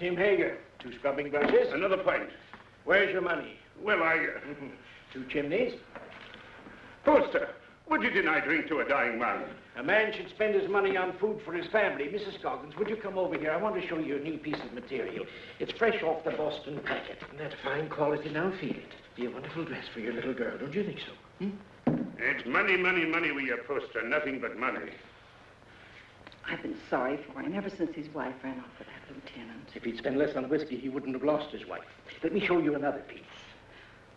Tim Hager. 2 scrubbing brushes. Another pint. Where's your money? Well, 2 chimneys. Poster, would you deny drink to a dying man? A man should spend his money on food for his family. Mrs. Goggins, would you come over here? I want to show you a new piece of material. It's fresh off the Boston packet. And that fine quality, now feel it. Be a wonderful dress for your little girl, don't you think so? It's money, money, money with your Poster. Nothing but money. I've been sorry for him ever since his wife ran off with that lieutenant. If he'd spent less on whiskey, he wouldn't have lost his wife. Let me show you another piece.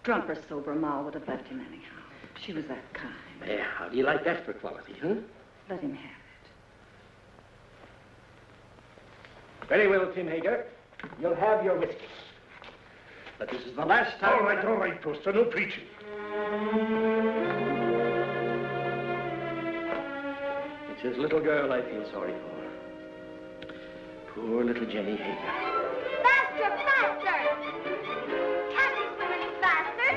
Drunk or sober, Ma would have left him anyhow. She was that kind. Yeah, how do you like that for quality, huh? Let him have it. Very well, Tim Hager. You'll have your whiskey. But this is the last time... All right, Poster. No preaching. It's his little girl I feel sorry for. Poor little Jenny Hager. Faster, faster! Can't you swim any faster?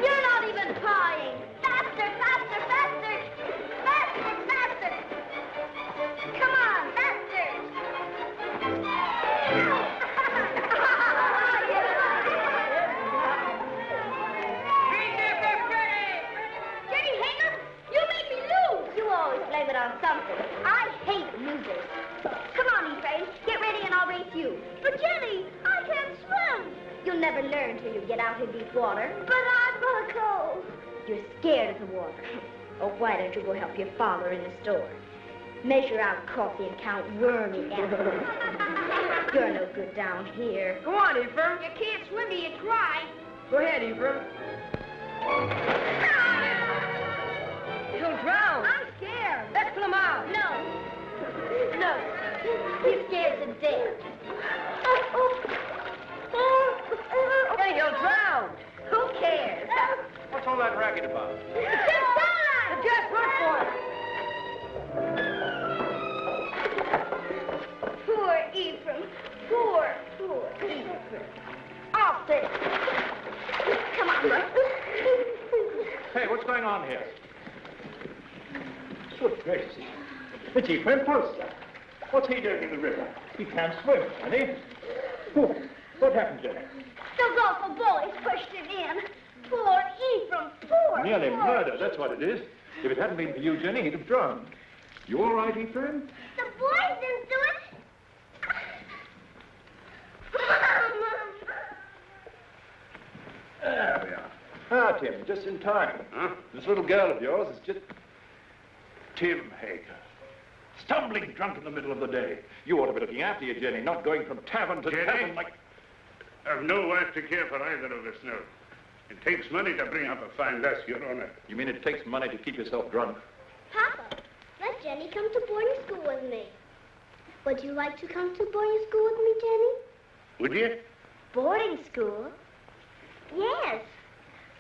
You're not even trying. Faster, faster, faster! Faster, faster! Come on, faster! Jenny Hager, you made me lose! You always blame it on something. I hate losers. Come on, Ephraim. Get ready and I'll race you. But Jenny, I can't swim. You'll never learn till you get out in deep water. But I'm cold. You're scared of the water. Oh, why don't you go help your father in the store? Measure out coffee and count wormy apples. You're no good down here. Go on, Ephraim. You can't swim till you try. Go ahead, Ephraim. He'll drown. I'm scared. Let's pull him out. No. No. He's scared to death. Hey, he'll drown. Who cares? What's all that racket about? The Jess, run for it. Poor Ephraim. Poor Ephraim. Off it. Come on, look. Hey, what's going on here? Good gracious. It's Ephraim Poster. What's he doing in the river? He can't swim, can he? Oh, what happened, Jenny? Those awful boys pushed him in. Poor Ephraim, poor. Nearly poor murder, that's what it is. If it hadn't been for you, Jenny, he'd have drowned. You all right, Ephraim? The boys didn't do it. There we are. Ah, Tim, just in time. Huh? This little girl of yours is just... Tim Hager. stumbling drunk in the middle of the day. You ought to be looking after you, Jenny, not going from tavern to Jenny? tavern like... I've no wife to care for either of us now. It takes money to bring up a fine lass, Your Honor. You mean it takes money to keep yourself drunk? Papa, let Jenny come to boarding school with me. Would you like to come to boarding school with me, Jenny? Would you? Boarding school? Yes,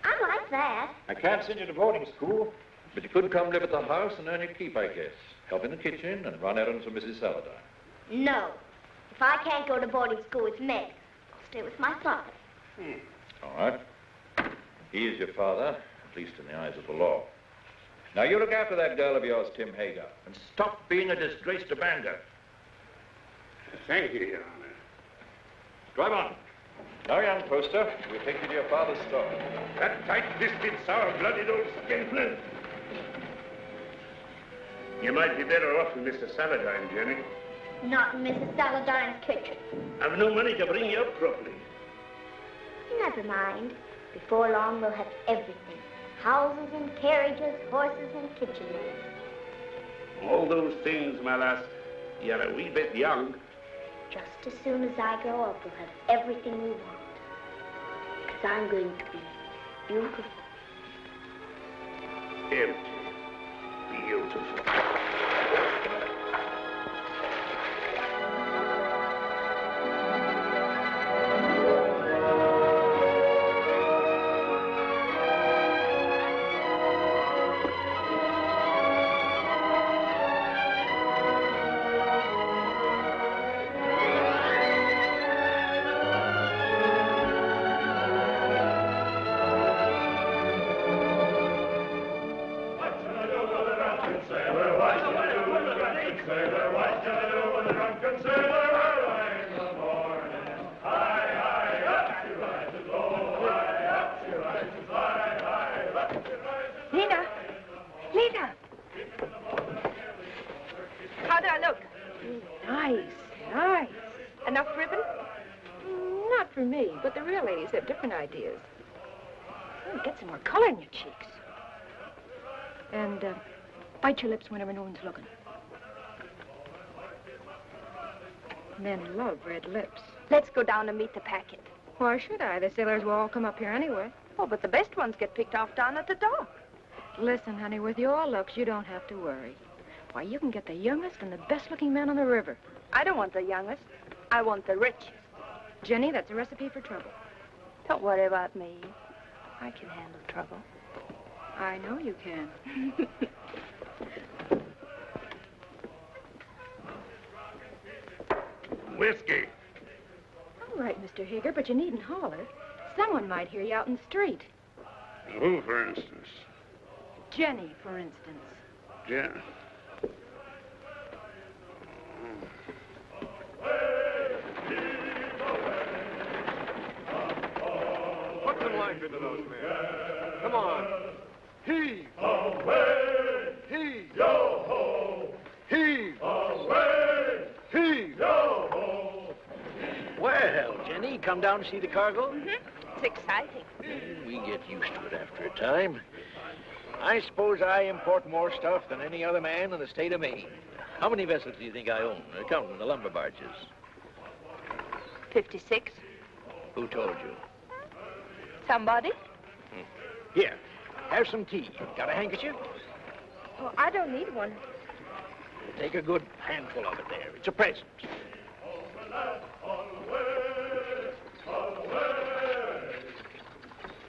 I like that. I can't send you to boarding school, but you could come live at the house and earn your keep, I guess. Help in the kitchen and run errands for Mrs. Saladine. No. If I can't go to boarding school with Meg, I'll stay with my father. All right. He is your father, at least in the eyes of the law. Now, you look after that girl of yours, Tim Hager, and stop being a disgrace to Bangor. Thank you, Your Honor. Drive on. Now, young poster, we'll take you to your father's store. That tight-fisted, sour-blooded old skinflint. You might be better off with Mr. Saladine, Jenny. Not in Mrs. Saladine's kitchen. I've no money to bring you up properly. Never mind. Before long, we'll have everything. Houses and carriages, horses and kitchen maids. All those things, my lass, you're a wee bit young. Just as soon as I grow up, we'll have everything we want. Because I'm going to be beautiful. Empty. Beautiful. canoe with a drunken sailor early in the morning. High, high, up she rises, oh, high, up she rises, high, high, up she rises. Lena! Lena! How do I look? Nice, nice. Enough ribbon? Not for me, but the real ladies have different ideas. Oh, get some more color in your cheeks. And bite your lips whenever no one's looking. Men love red lips. Let's go down and meet the packet. Why should I? The sailors will all come up here anyway. Oh, but the best ones get picked off down at the dock. Listen, honey, with your looks, you don't have to worry. Why, you can get the youngest and the best-looking man on the river. I don't want the youngest. I want the richest. Jenny, that's a recipe for trouble. Don't worry about me. I can handle trouble. I know you can. Whiskey. All right, Mr. Hager, but you needn't holler. Someone might hear you out in the street. Who, for instance? Jenny, for instance. Jen. Put some life into those men. Come on. Heave. Away, Heave. yo-ho, Heave. away, Heave. yo-ho. Well, Jenny, come down to see the cargo? It's exciting. We get used to it after a time. I suppose I import more stuff than any other man in the state of Maine. How many vessels do you think I own, counting the lumber barges? 56. Who told you? Somebody? Here, have some tea. Got a handkerchief? Oh, I don't need one. Take a good handful of it there. It's a present.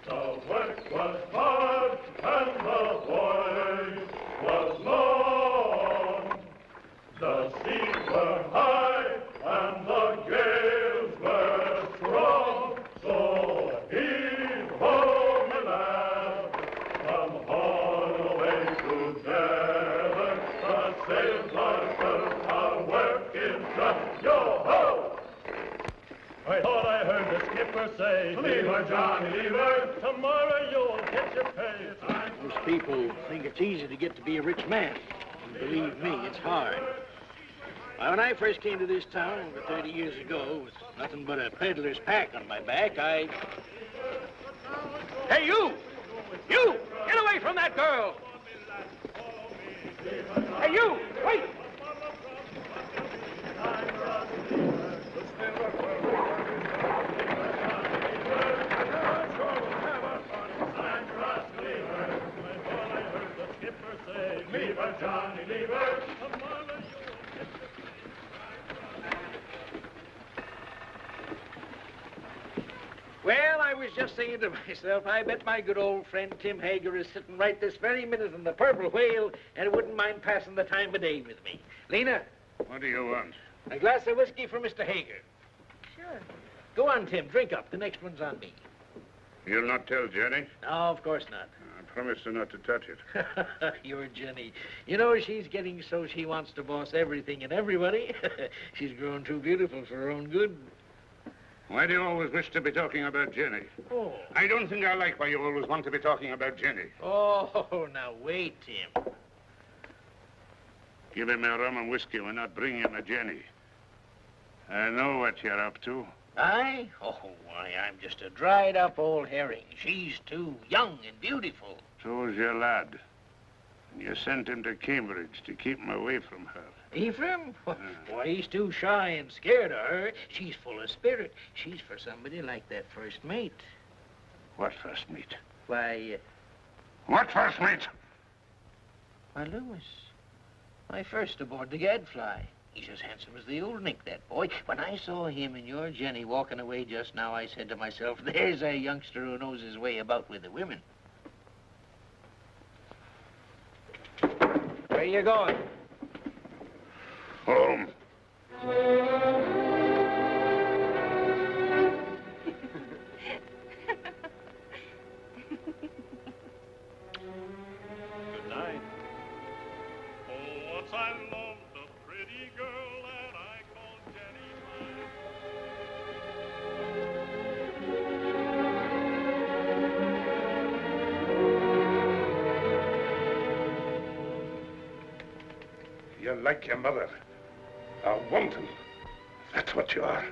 The work was hard and the voyage was long. The seas were high and the gales were strong. So heave ho, my lad, from Holloway to Devon. The sails are working done. Yo-ho! I thought I heard the skipper say, leave her, Johnny, leave her. Tomorrow you'll get your pay. Most people think it's easy to get to be a rich man. And believe me, it's hard. Why, when I first came to this town over 30 years ago, with nothing but a peddler's pack on my back, Hey, you! You! Get away from that girl! Hey, you! Wait! Leave her, Johnny, leave her. Well, I was just saying to myself, I bet my good old friend Tim Hager is sitting right this very minute in the Purple Whale and wouldn't mind passing the time of day with me. Lena, What do you want? a glass of whiskey for Mr. Hager. Sure. Go on, Tim, drink up. The next one's on me. You'll not tell Jenny? No, of course not. I promised her not to touch it. You're Jenny. You know, she's getting so she wants to boss everything and everybody. She's grown too beautiful for her own good. Why do you always wish to be talking about Jenny? Oh. I don't think I like why you always want to be talking about Jenny. Oh, now wait, Tim. Give him a rum and whiskey. We're not bringing him a Jenny. I know what you're up to. I? Oh, why, I'm just a dried-up old herring. She's too young and beautiful. So's your lad. And you sent him to Cambridge to keep him away from her. Ephraim? Why, he's too shy and scared of her. She's full of spirit. She's for somebody like that first mate. What first mate? Why, What first mate? why, Lewis. Why, first aboard the Gadfly. He's as handsome as the old Nick, that boy. When I saw him and your Jenny walking away just now, I said to myself, there's a youngster who knows his way about with the women. Where you going? Home. Good night. Oh, once I loved a pretty girl. You're like your mother. A wanton. That's what you are.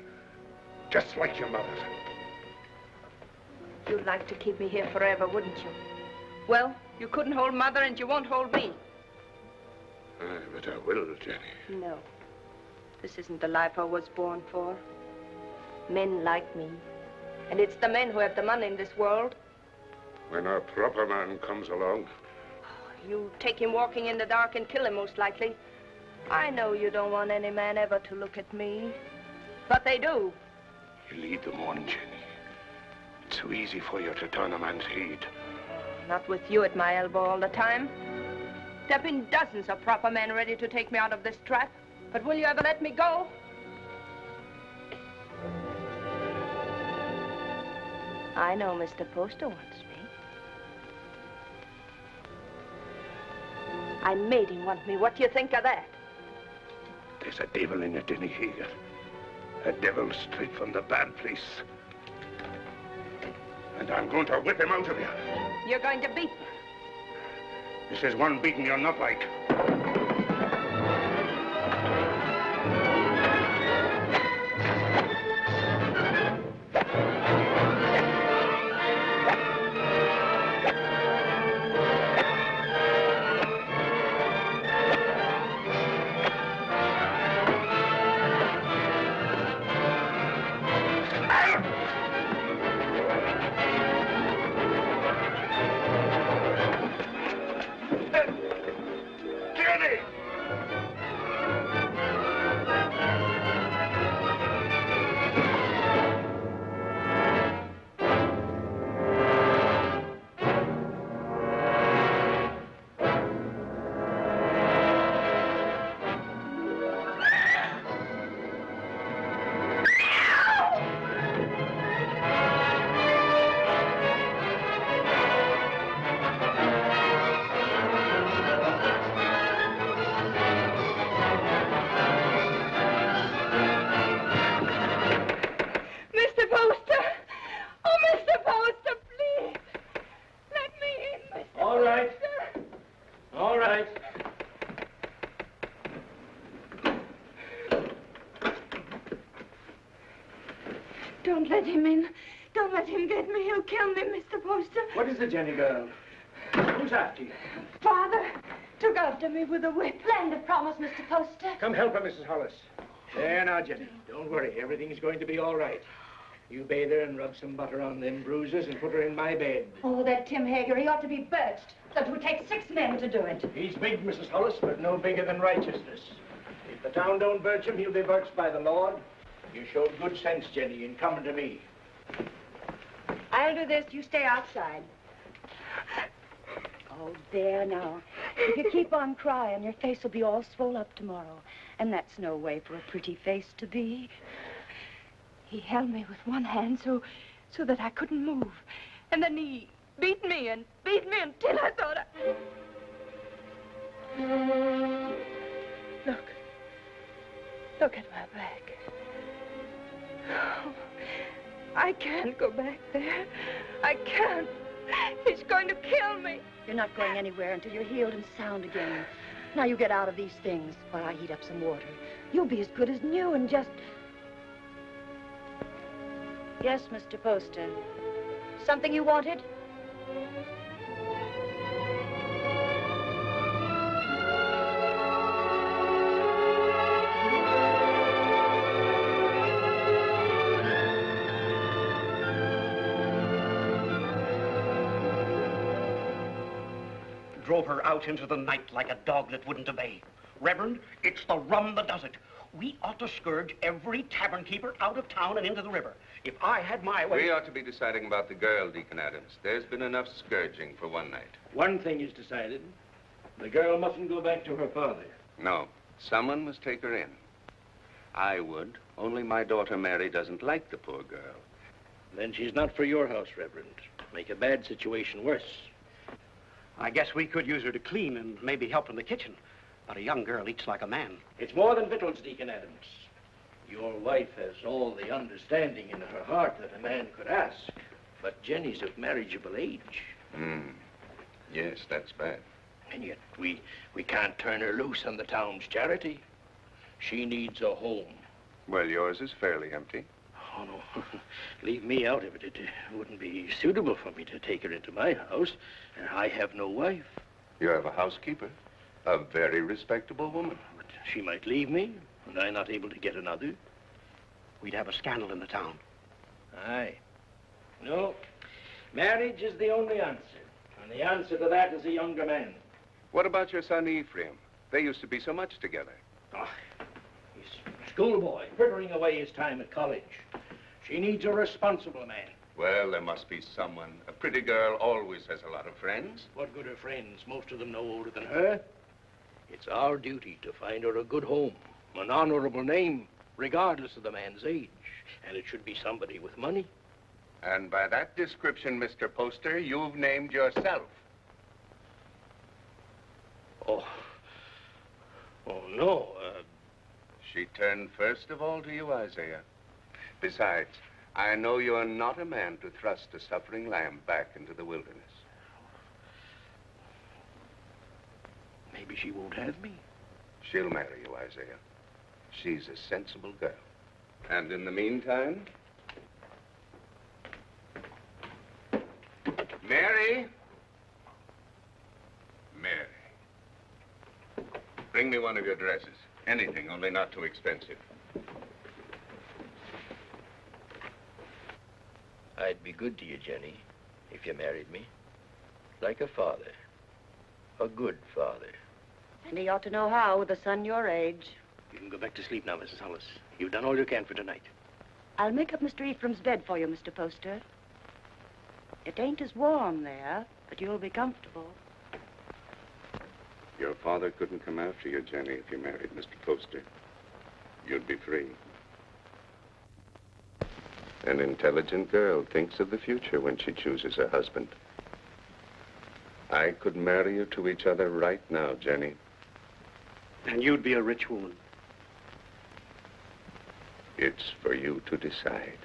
Just like your mother. You'd like to keep me here forever, wouldn't you? Well, you couldn't hold Mother and you won't hold me. But I will, Jenny. No. This isn't the life I was born for. Men like me. And it's the men who have the money in this world. When a proper man comes along. You take him walking in the dark and kill him, most likely. I know you don't want any man ever to look at me. But they do. You lead them on, Jenny. It's so easy for you to turn a man's head. Not with you at my elbow all the time. There have been dozens of proper men ready to take me out of this trap. But will you ever let me go? I know Mr. Poster wants me. I made him want me. What do you think of that? There's a devil in you, Jenny Hager. A devil straight from the bad place. And I'm going to whip him out of you. You're going to beat me. This is one beating you're not like. Don't let him in. Don't let him get me. He'll kill me, Mr. Poster. What is it, Jenny girl? Who's after you? Father took after me with a whip. Splendid promise, Mr. Poster. Come help her, Mrs. Hollis. There now, Jenny. Don't worry. Everything's going to be all right. You bathe her and rub some butter on them bruises and put her in my bed. Oh, that Tim Hager, he ought to be birched. That would take 6 men to do it. He's big, Mrs. Hollis, but no bigger than righteousness. If the town don't birch him, he'll be birched by the Lord. You showed good sense, Jenny, in coming to me. I'll do this. You stay outside. Oh, there now. If you keep on crying, your face will be all swole up tomorrow. And that's no way for a pretty face to be. He held me with one hand so that I couldn't move. And then he beat me until I thought Look at my back. Oh, I can't go back there. I can't. He's going to kill me. You're not going anywhere until you're healed and sound again. Now you get out of these things while I heat up some water. You'll be as good as new and just... Yes, Mr. Poster. Something you wanted? Drove her out into the night like a dog that wouldn't obey. Reverend, it's the rum that does it. We ought to scourge every tavern keeper out of town and into the river. If I had my way... We ought to be deciding about the girl, Deacon Adams. There's been enough scourging for one night. One thing is decided. The girl mustn't go back to her father. No. Someone must take her in. I would, only my daughter Mary doesn't like the poor girl. Then she's not for your house, Reverend. Make a bad situation worse. I guess we could use her to clean and maybe help in the kitchen. But a young girl eats like a man. It's more than victuals, Deacon Adams. Your wife has all the understanding in her heart that a man could ask. But Jenny's of marriageable age. Yes, that's bad. And yet we can't turn her loose on the town's charity. She needs a home. Well, yours is fairly empty. Oh, no. Leave me out of it. It wouldn't be suitable for me to take her into my house. And I have no wife. You have a housekeeper, a very respectable woman. But she might leave me, and I'm not able to get another. We'd have a scandal in the town. Aye. No, marriage is the only answer. And the answer to that is a younger man. What about your son Ephraim? They used to be so much together. Oh, he's a schoolboy, frittering away his time at college. She needs a responsible man. Well, there must be someone. A pretty girl always has a lot of friends. What good are friends? Most of them no older than her. It's our duty to find her a good home, an honorable name, regardless of the man's age. And it should be somebody with money. And by that description, Mr. Poster, you've named yourself. Oh, no. She turned first of all to you, Isaiah. Besides, I know you're not a man to thrust a suffering lamb back into the wilderness. Maybe she won't have me. She'll marry you, Isaiah. She's a sensible girl. And in the meantime... Mary! Mary. Bring me one of your dresses. Anything, only not too expensive. I'd be good to you, Jenny, if you married me. Like a father. A good father. And he ought to know how with a son your age. You can go back to sleep now, Mrs. Hollis. You've done all you can for tonight. I'll make up Mr. Ephraim's bed for you, Mr. Poster. It ain't as warm there, but you'll be comfortable. Your father couldn't come after you, Jenny, if you married Mr. Poster. You'd be free. An intelligent girl thinks of the future when she chooses a husband. I could marry you to each other right now, Jenny. And you'd be a rich woman. It's for you to decide.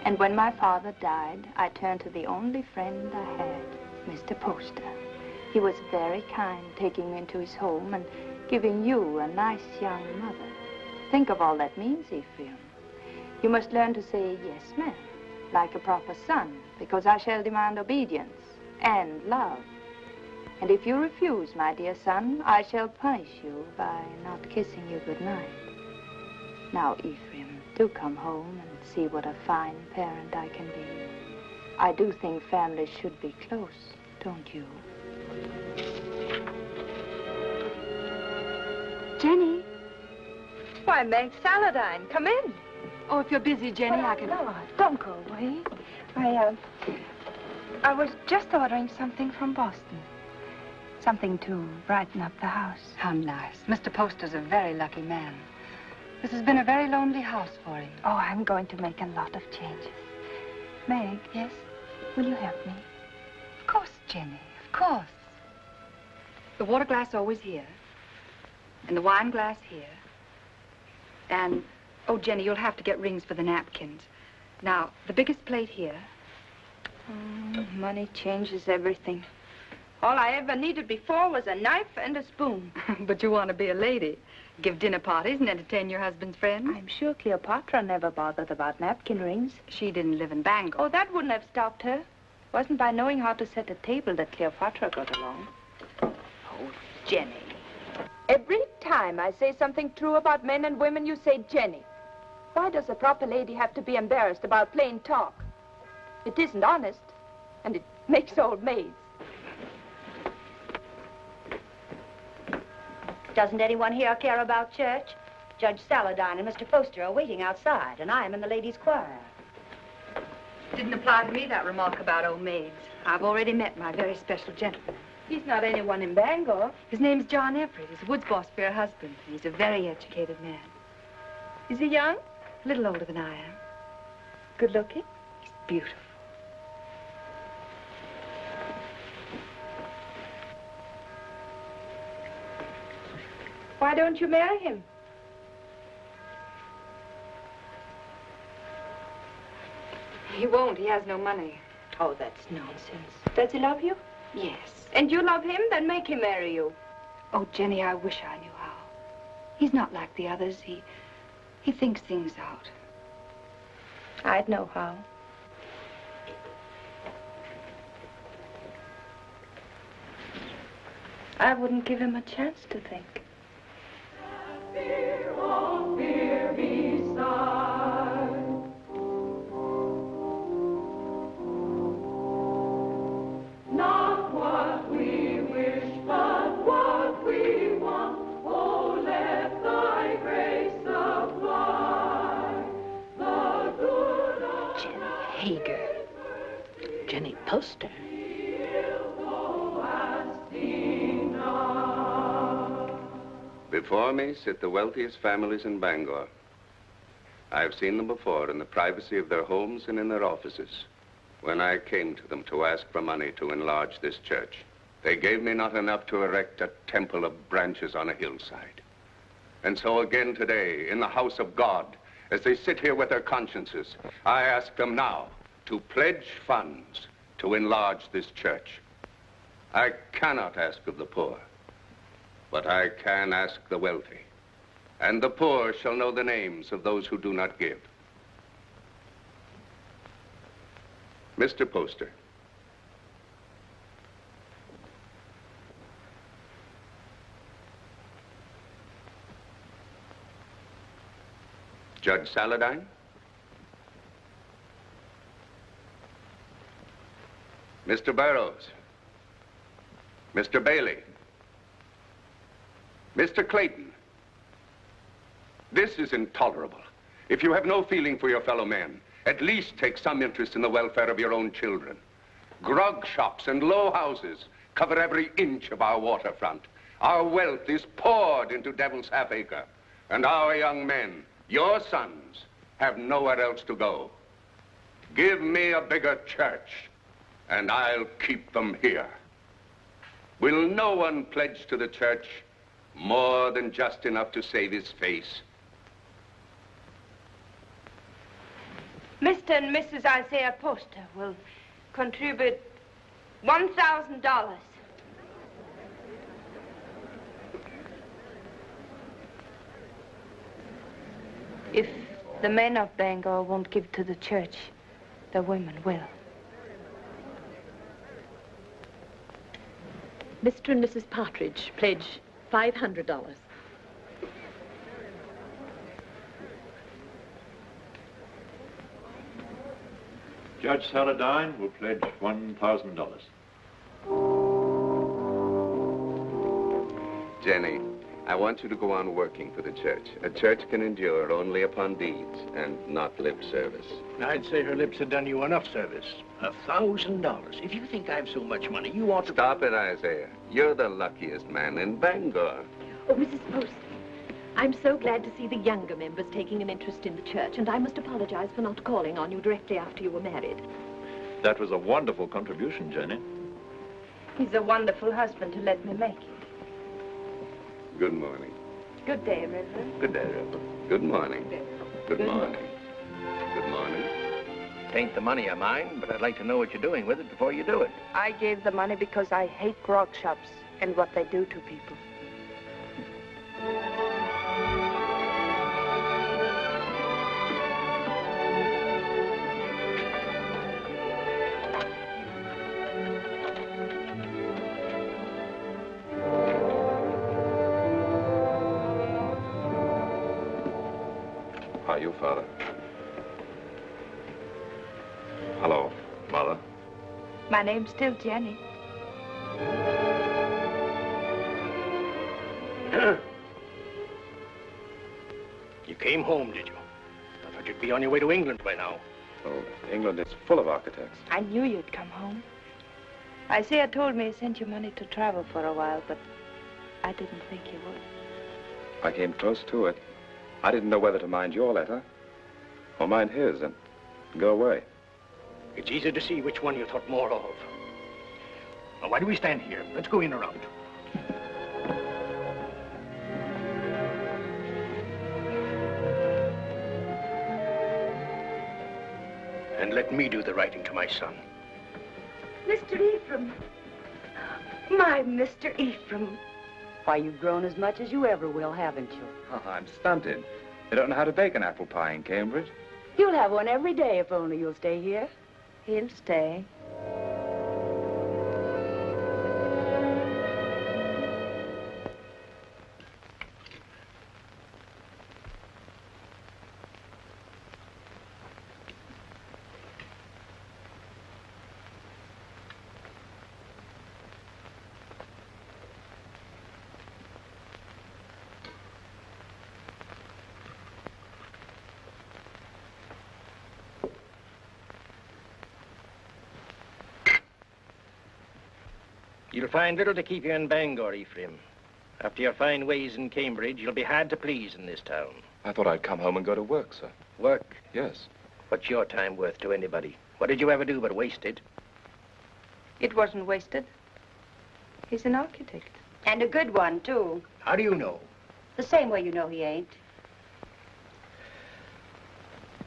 And when my father died, I turned to the only friend I had, Mr. Poster. He was very kind, taking me into his home and giving you a nice young mother. Think of all that means, Ephraim. You must learn to say yes, ma'am, like a proper son, because I shall demand obedience and love. And if you refuse, my dear son, I shall punish you by not kissing you goodnight. Now, Ephraim, do come home and see what a fine parent I can be. I do think families should be close, don't you? Jenny. Why, Meg Saladine, come in. Oh, if you're busy, Jenny, I can... No, don't go away. I was just ordering something from Boston. Something to brighten up the house. How nice. Mr. Poster's a very lucky man. This has been a very lonely house for him. Oh, I'm going to make a lot of changes. Meg. Yes? Will you help me? Of course, Jenny, of course. The water glass always here. And the wine glass here. And, oh, Jenny, you'll have to get rings for the napkins. Now, the biggest plate here. Money changes everything. All I ever needed before was a knife and a spoon. But you want to be a lady. Give dinner parties and entertain your husband's friends. I'm sure Cleopatra never bothered about napkin rings. She didn't live in Bangor. Oh, that wouldn't have stopped her. It wasn't by knowing how to set a table that Cleopatra got along. Oh, Jenny. Every time I say something true about men and women, you say Jenny. Why does a proper lady have to be embarrassed about plain talk? It isn't honest, and it makes old maids. Doesn't anyone here care about church? Judge Saladine and Mr. Poster are waiting outside, and I am in the ladies' choir. Didn't apply to me, that remark about old maids. I've already met my very special gentleman. He's not anyone in Bangor. His name's John Everett. He's Woods' boss for your husband. He's a very educated man. Is he young? A little older than I am. Good looking? He's beautiful. Why don't you marry him? He won't. He has no money. Oh, that's nonsense. Does he love you? Yes. And you love him? Then make him marry you. Oh, Jenny, I wish I knew how. He's not like the others. He thinks things out. I'd know how. I wouldn't give him a chance to think. Fear, oh, fear beside. Not what we wish, but what we want. Oh, let thy grace supply the good of Jenny Hager. Jenny Poster. Before me sit the wealthiest families in Bangor. I've seen them before in the privacy of their homes and in their offices. When I came to them to ask for money to enlarge this church, they gave me not enough to erect a temple of branches on a hillside. And so again today, in the house of God, as they sit here with their consciences, I ask them now to pledge funds to enlarge this church. I cannot ask of the poor, but I can ask the wealthy, and the poor shall know the names of those who do not give. Mr. Poster. Judge Saladine. Mr. Burroughs. Mr. Bailey. Mr. Clayton. This is intolerable. If you have no feeling for your fellow men, at least take some interest in the welfare of your own children. Grog shops and low houses cover every inch of our waterfront. Our wealth is poured into Devil's Half-Acre, and our young men, your sons, have nowhere else to go. Give me a bigger church, and I'll keep them here. Will no one pledge to the church more than just enough to save his face? Mr. and Mrs. Isaiah Poster will contribute $1,000. If the men of Bangor won't give to the church, the women will. Mr. and Mrs. Partridge pledge $500. Judge Saladine will pledge $1,000. Jenny, I want you to go on working for the church. A church can endure only upon deeds and not lip service. I'd say her lips have done you enough service. $1,000. If you think I've so much money, you ought to... Stop it, Isaiah. You're the luckiest man in Bangor. Oh, Mrs. Poster, I'm so glad to see the younger members taking an interest in the church, and I must apologize for not calling on you directly after you were married. That was a wonderful contribution, Jenny. He's a wonderful husband to let me make it. Good morning. Good day, Reverend. Good day, Reverend. Good morning. Good morning. Good morning. It ain't the money I mind, but I'd like to know what you're doing with it before you do it. I gave the money because I hate grog shops and what they do to people. How are you, Father? Hello, Mother. My name's still Jenny. You came home, did you? I thought you'd be on your way to England by now. Oh, England is full of architects. I knew you'd come home. Isaiah told me he sent you money to travel for a while, but I didn't think you would. I came close to it. I didn't know whether to mind your letter or mind his and go away. It's easy to see which one you thought more of. Now, why do we stand here? Let's go in around. And let me do the writing to my son. Mr. Ephraim. My Mr. Ephraim. Why, you've grown as much as you ever will, haven't you? Oh, I'm stunted. They don't know how to bake an apple pie in Cambridge. You'll have one every day if only you'll stay here. He'll stay. You'll find little to keep you in Bangor, Ephraim. After your fine ways in Cambridge, you'll be hard to please in this town. I thought I'd come home and go to work, sir. Work? Yes. What's your time worth to anybody? What did you ever do but waste it? It wasn't wasted. He's an architect. And a good one, too. How do you know? The same way you know he ain't.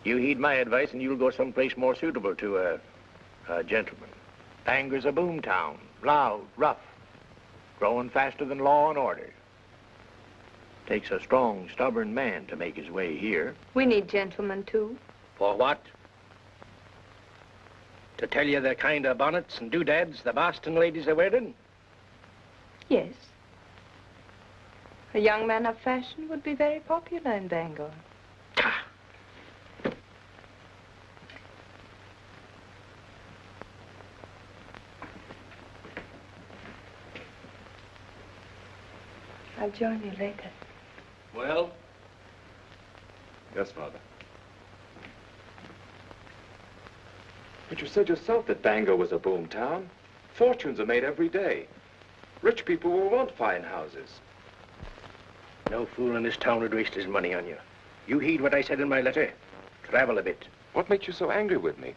You heed my advice and you'll go someplace more suitable to a gentleman. Bangor's a boom town. Loud, rough, growing faster than law and order. Takes a strong, stubborn man to make his way here. We need gentlemen, too. For what? To tell you the kind of bonnets and doodads the Boston ladies are wearing? Yes. A young man of fashion would be very popular in Bangor. I'll join you later. Well? Yes, Father. But you said yourself that Bangor was a boom town. Fortunes are made every day. Rich people will want fine houses. No fool in this town would waste his money on you. You heed what I said in my letter. Travel a bit. What makes you so angry with me?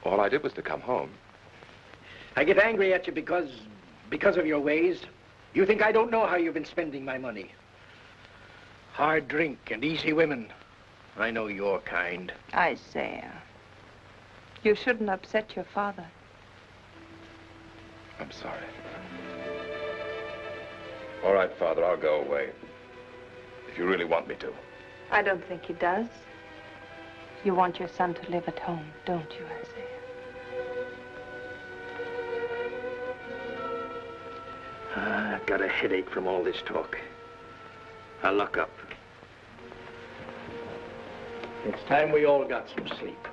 All I did was to come home. I get angry at you because of your ways. You think I don't know how you've been spending my money. Hard drink and easy women. I know your kind. Isaiah, you shouldn't upset your father. I'm sorry. All right, Father, I'll go away. If you really want me to. I don't think he does. You want your son to live at home, don't you, Isaiah? I've got a headache from all this talk. I'll lock up. It's time we all got some sleep.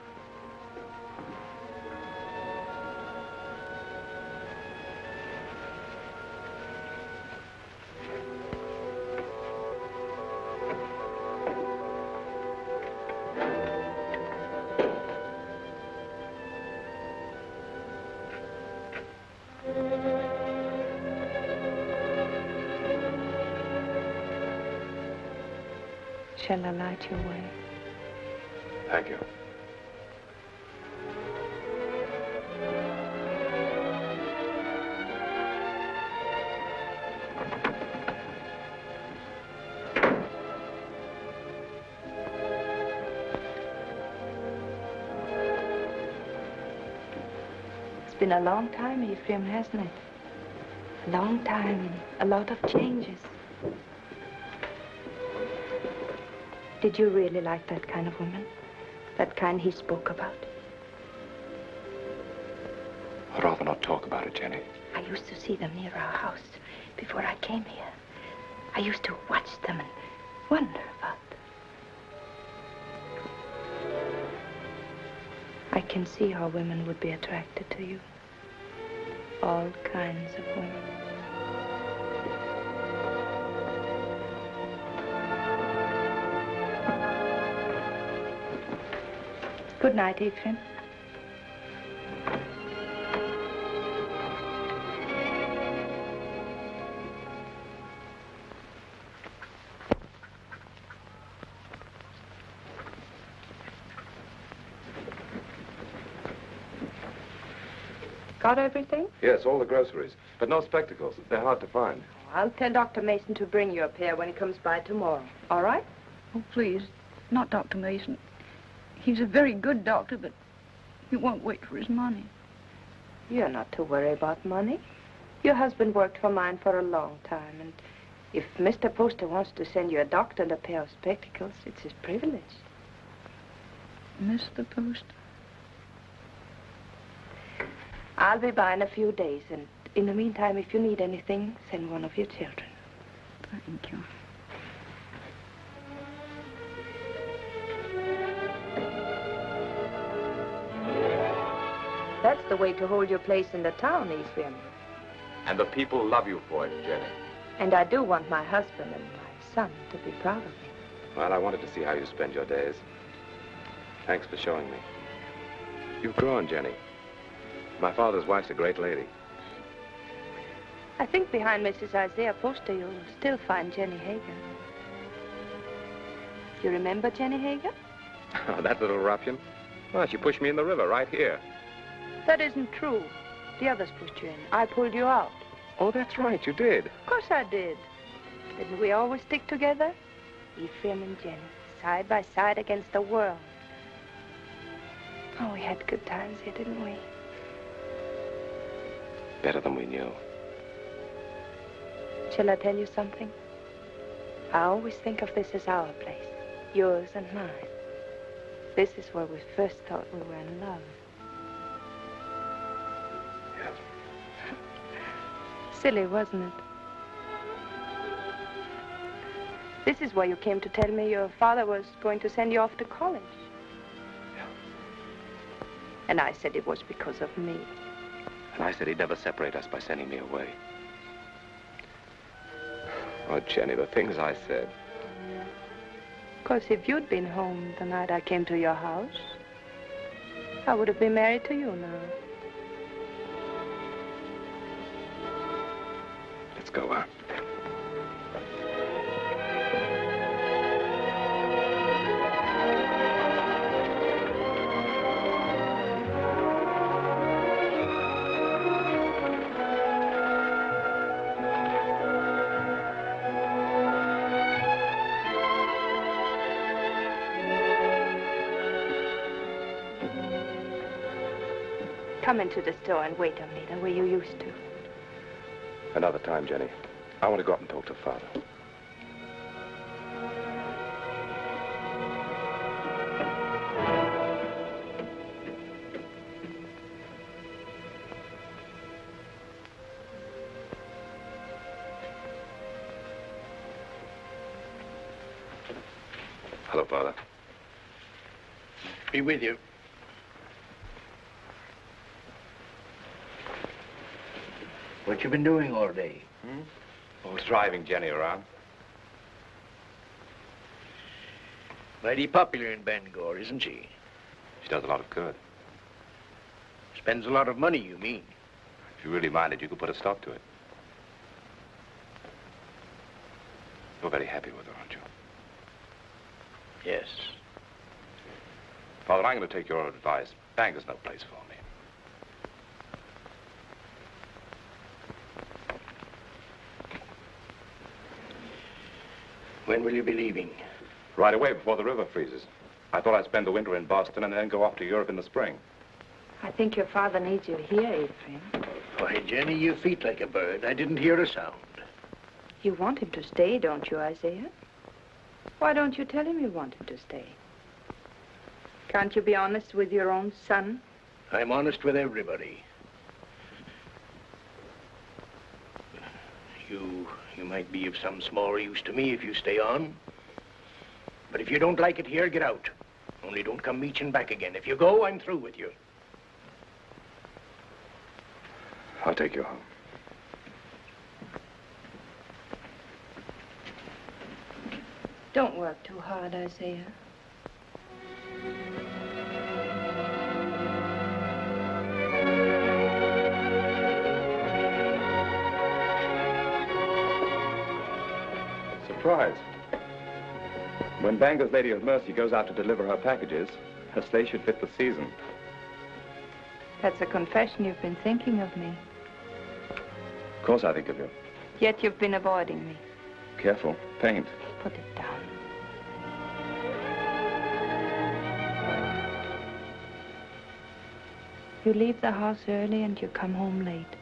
Shall I light your way? Thank you. It's been a long time, Ephraim, hasn't it? A long time, a lot of changes. Did you really like that kind of woman? That kind he spoke about? I'd rather not talk about it, Jenny. I used to see them near our house before I came here. I used to watch them and wonder about them. I can see how women would be attracted to you. All kinds of women. Good night, Ephraim. Got everything? Yes, all the groceries. But no spectacles. They're hard to find. I'll tell Dr. Mason to bring you a pair when he comes by tomorrow. All right? Oh, please, not Dr. Mason. He's a very good doctor, but he won't wait for his money. You're not to worry about money. Your husband worked for mine for a long time, and if Mr. Poster wants to send you a doctor and a pair of spectacles, it's his privilege. Mr. Poster? I'll be by in a few days, and in the meantime, if you need anything, send one of your children. Thank you. That's the way to hold your place in the town, Ephraim. And the people love you for it, Jenny. And I do want my husband and my son to be proud of me. Well, I wanted to see how you spend your days. Thanks for showing me. You've grown, Jenny. My father's wife's a great lady. I think behind Mrs. Isaiah Poster, you'll still find Jenny Hager. You remember Jenny Hager? Oh, that little ruffian? Well, she pushed me in the river right here. That isn't true. The others pushed you in. I pulled you out. Oh, that's right, you did. Of course I did. Didn't we always stick together? Ephraim and Jenny, side by side against the world. Oh, we had good times here, didn't we? Better than we knew. Shall I tell you something? I always think of this as our place, yours and mine. This is where we first thought we were in love. Yes. Silly, wasn't it? This is why you came to tell me your father was going to send you off to college. Yeah. And I said it was because of me. And I said he'd never separate us by sending me away. Oh, Jenny, the things I said. Of course, if you'd been home the night I came to your house, I would have been married to you now. Let's go out. Come into the store and wait on me the way you used to. Another time, Jenny. I want to go up and talk to Father. Hello, Father. Be with you. What you been doing all day? I was driving Jenny around. Mighty popular in Bangor, isn't she? She does a lot of good. Spends a lot of money, you mean? If you really minded, you could put a stop to it. You're very happy with her, aren't you? Yes. Father, I'm going to take your advice. Bangor's no place for me. When will you be leaving? Right away, before the river freezes. I thought I'd spend the winter in Boston and then go off to Europe in the spring. I think your father needs you here, Ephraim. Why, Jenny, you feet like a bird. I didn't hear a sound. You want him to stay, don't you, Isaiah? Why don't you tell him you want him to stay? Can't you be honest with your own son? I'm honest with everybody. You might be of some small use to me if you stay on. But if you don't like it here, get out. Only don't come meeching back again. If you go, I'm through with you. I'll take you home. Don't work too hard, Isaiah. surprise. When Bangor's Lady of Mercy goes out to deliver her packages, her sleigh should fit the season. That's a confession you've been thinking of me. Of course I think of you. Yet you've been avoiding me. Careful. Paint. Put it down. You leave the house early and you come home late.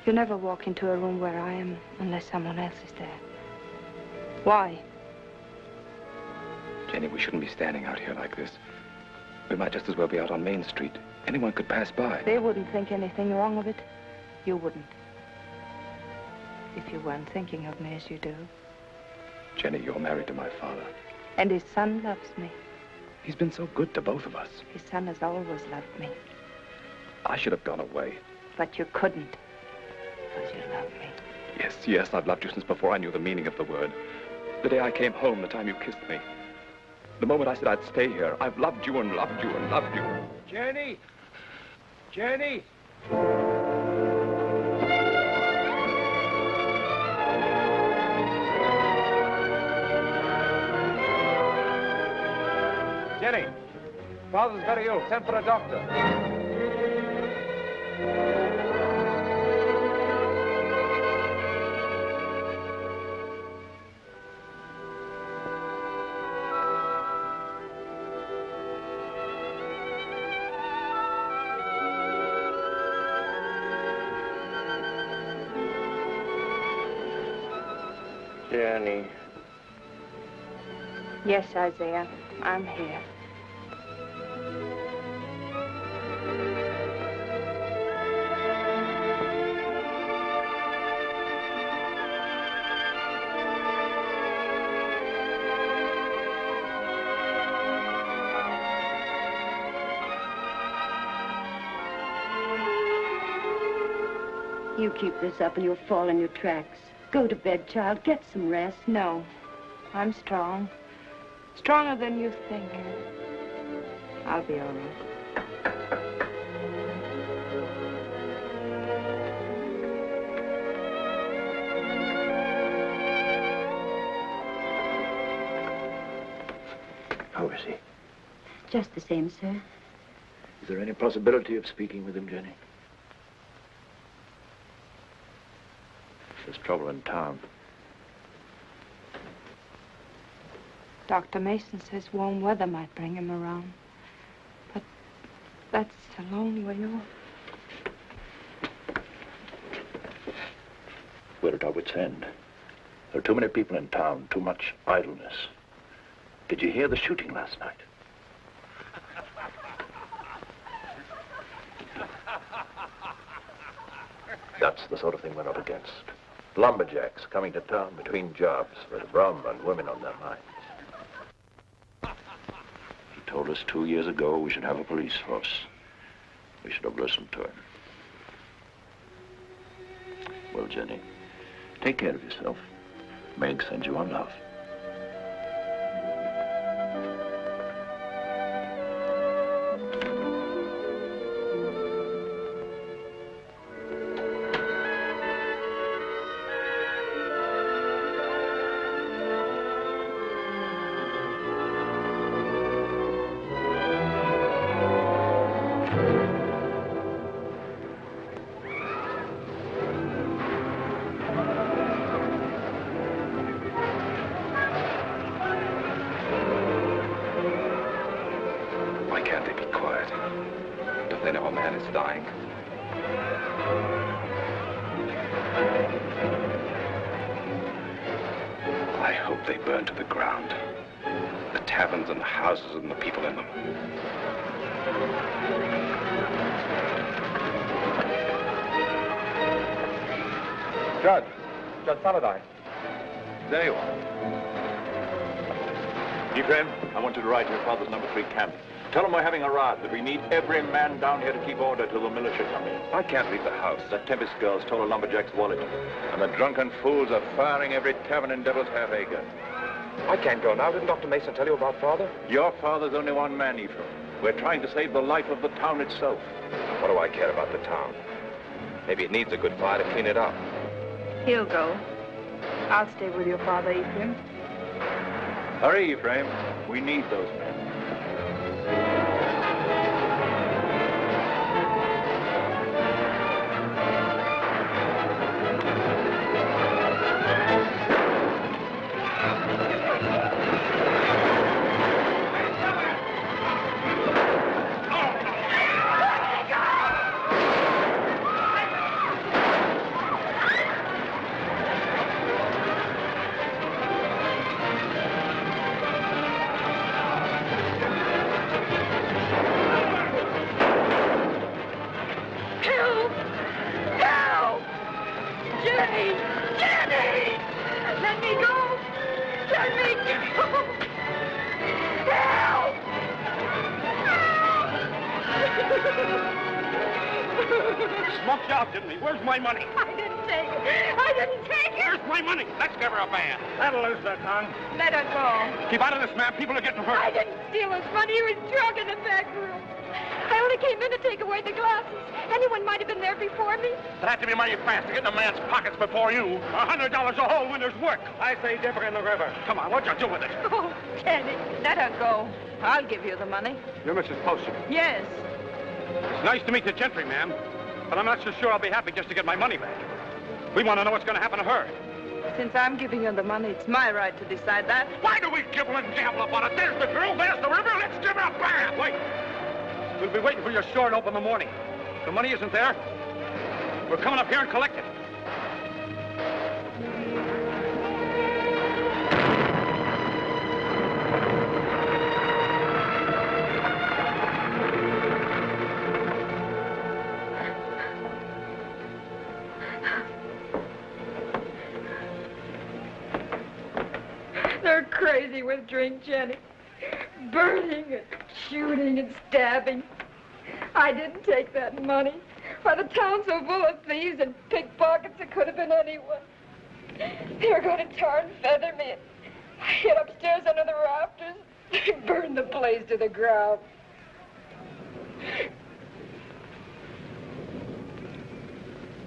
You never walk into a room where I am unless someone else is there. Why? Jenny, we shouldn't be standing out here like this. We might just as well be out on Main Street. Anyone could pass by. They wouldn't think anything wrong of it. You wouldn't. If you weren't thinking of me as you do. Jenny, you're married to my father. And his son loves me. He's been so good to both of us. His son has always loved me. I should have gone away. But you couldn't. Because you love me. Yes, yes, I've loved you since before I knew the meaning of the word. The day I came home, the time you kissed me. The moment I said I'd stay here, I've loved you and loved you and loved you. Jenny! Jenny! Jenny! Father's very ill. Send for a doctor. Jenny. Yes, Isaiah, I'm here. You keep this up and you'll fall in your tracks. Go to bed, child. Get some rest. No, I'm strong. Stronger than you think. I'll be all right. How is he? Just the same, sir. Is there any possibility of speaking with him, Jenny? There's trouble in town. Dr. Mason says warm weather might bring him around. But that's a long way off. We're at our wits' end. There are too many people in town, too much idleness. Did you hear the shooting last night? That's the sort of thing we're up against. Lumberjacks coming to town between jobs with rum and women on their minds. He told us 2 years ago we should have a police force. We should have listened to him. Well, Jenny, take care of yourself. Meg sends you on love. Judge Saladine. There you are. Ephraim, I want you to ride to your father's number 3 camp. Tell him we're having a rout, that we need every man down here to keep order till the militia come in. I can't leave the house. That Tempest girl stole a lumberjack's wallet. And the drunken fools are firing every tavern in Devil's Half Acre. I can't go now. Didn't Dr. Mason tell you about Father? Your father's only one man, Ephraim. We're trying to save the life of the town itself. What do I care about the town? Maybe it needs a good fire to clean it up. He'll go. I'll stay with your father, Ephraim. Hurry, Ephraim. We need those men. Help! Help! Jenny! Jenny! Let me go! Let me go! Help! Smoked you out, didn't he? Where's my money? I didn't take it. I didn't take it. Where's my money? Let's give her a band. That'll lose the tongue. Let her go. Keep out of this, ma'am. People are getting hurt. I didn't steal his money. He was drunk in the back room. I only came in to take away the glasses. Anyone might have been there before me. It had to be mighty fast to get in a man's pockets before you. $100 a hole when there's work. I say dip her in the river. Come on, what'd you do with it? Oh, Jenny. Let her go. I'll give you the money. You're Mrs. Poster. Yes. It's nice to meet the gentry, ma'am. But I'm not so sure I'll be happy just to get my money back. We want to know what's going to happen to her. Since I'm giving you the money, it's my right to decide that. Why do we gibble and gabble about it? There's the girl, there's the river. Let's give her a bath. Wait. We'll be waiting for your store to open in the morning. If the money isn't there, we're coming up here and collect it. They're crazy with drink, Jenny. Burning and shooting and stabbing. I didn't take that money. Why, the town's so full of thieves and pickpockets, it could have been anyone. They were going to tar and feather me. I hid upstairs under the rafters. They burned the place to the ground.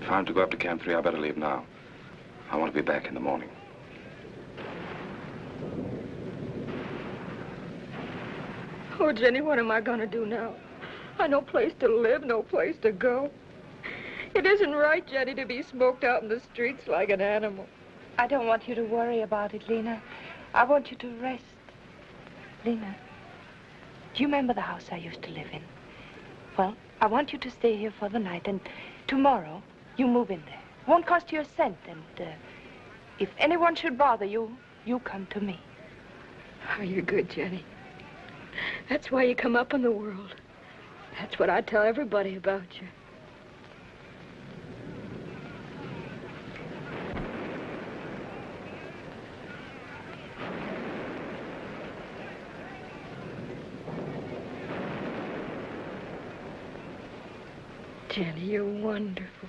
If I'm to go up to Camp 3, I better leave now. I want to be back in the morning. Oh, Jenny, what am I going to do now? I've no place to live, no place to go. It isn't right, Jenny, to be smoked out in the streets like an animal. I don't want you to worry about it, Lena. I want you to rest. Lena, do you remember the house I used to live in? Well, I want you to stay here for the night, and tomorrow you move in there. Won't cost you a cent, and if anyone should bother you, you come to me. Oh, you're good, Jenny. That's why you come up in the world. That's what I tell everybody about you. Jenny, you're wonderful.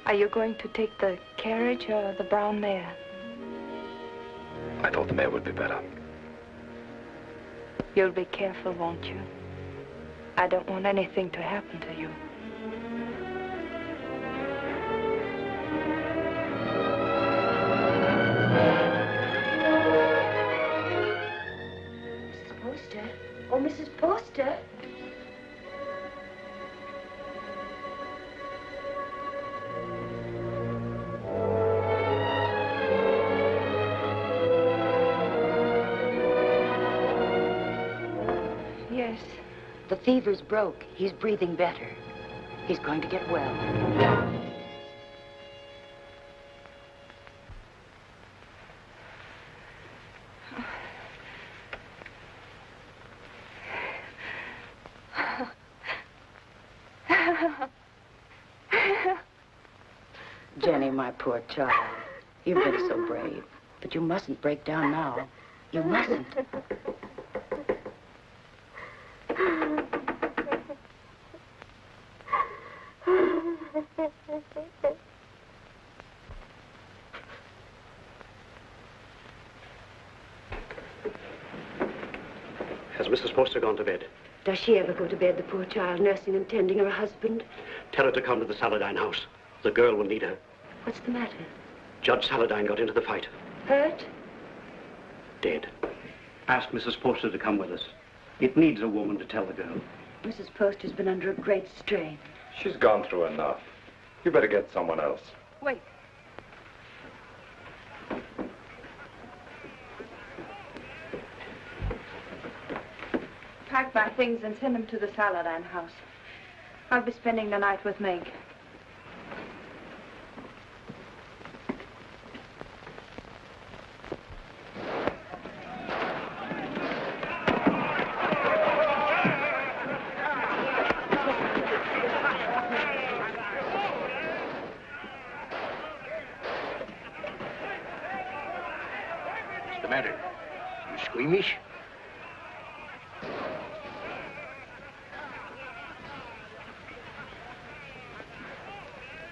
Are you going to take the carriage or the brown mare? I thought the mare would be better. You'll be careful, won't you? I don't want anything to happen to you. Mrs. Poster? Oh, Mrs. Poster? Yes. The fever's broke. He's breathing better. He's going to get well. Jenny, my poor child. You've been so brave. But you mustn't break down now. You mustn't. Has Mrs. Poster gone to bed? Does she ever go to bed, the poor child, nursing and tending her husband? Tell her to come to the Saladine house. The girl will need her. What's the matter? Judge Saladine got into the fight. Hurt? Dead. Ask Mrs. Poster to come with us. It needs a woman to tell the girl. Mrs. Poster's been under a great strain. She's gone through enough. You better get someone else. Wait. Pack my things and send them to the Saladine house. I'll be spending the night with Meg. What's the matter? You squeamish?